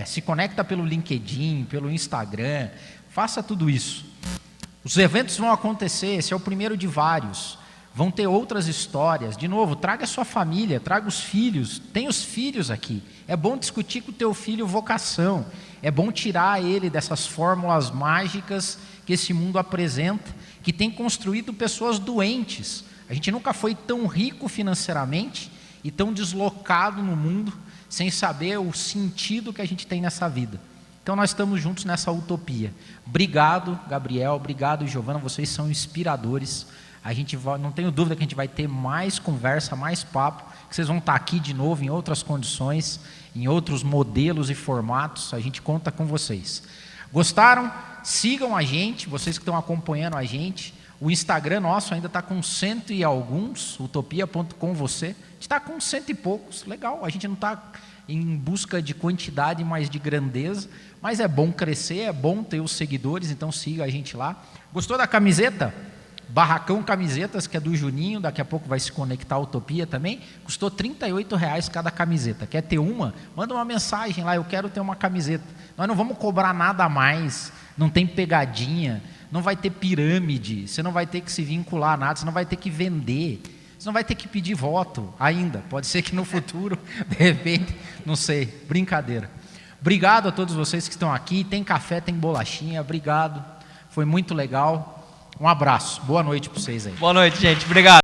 Se conecta pelo LinkedIn, pelo Instagram. Faça tudo isso. Os eventos vão acontecer, esse é o primeiro de vários. Vão ter outras histórias. De novo, traga a sua família, traga os filhos. Tem os filhos aqui. É bom discutir com o teu filho vocação. É bom tirar ele dessas fórmulas mágicas que esse mundo apresenta, que tem construído pessoas doentes. A gente nunca foi tão rico financeiramente e tão deslocado no mundo sem saber o sentido que a gente tem nessa vida. Então nós estamos juntos nessa utopia. Obrigado, Gabriel. Obrigado, Giovana. Vocês são inspiradores. Não tenho dúvida que a gente vai ter mais conversa, mais papo, que vocês vão estar aqui de novo em outras condições, em outros modelos e formatos. A gente conta com vocês. Gostaram? Sigam a gente, vocês que estão acompanhando a gente. O Instagram nosso ainda está com 100 e alguns, utopia.com você. A gente está com 100 e poucos, legal. A gente não está em busca de quantidade, mas de grandeza. Mas é bom crescer, é bom ter os seguidores, então siga a gente lá. Gostou da camiseta? Barracão Camisetas, que é do Juninho, daqui a pouco vai se conectar a Utopia também, custou R$38 cada camiseta. Quer ter uma? Manda uma mensagem lá, eu quero ter uma camiseta. Nós não vamos cobrar nada a mais, não tem pegadinha, não vai ter pirâmide, você não vai ter que se vincular a nada, você não vai ter que vender, você não vai ter que pedir voto ainda. Pode ser que no futuro, de repente, não sei, brincadeira. Obrigado a todos vocês que estão aqui, tem café, tem bolachinha, obrigado, foi muito legal. Um abraço, boa noite para vocês aí. Boa noite, gente, obrigado.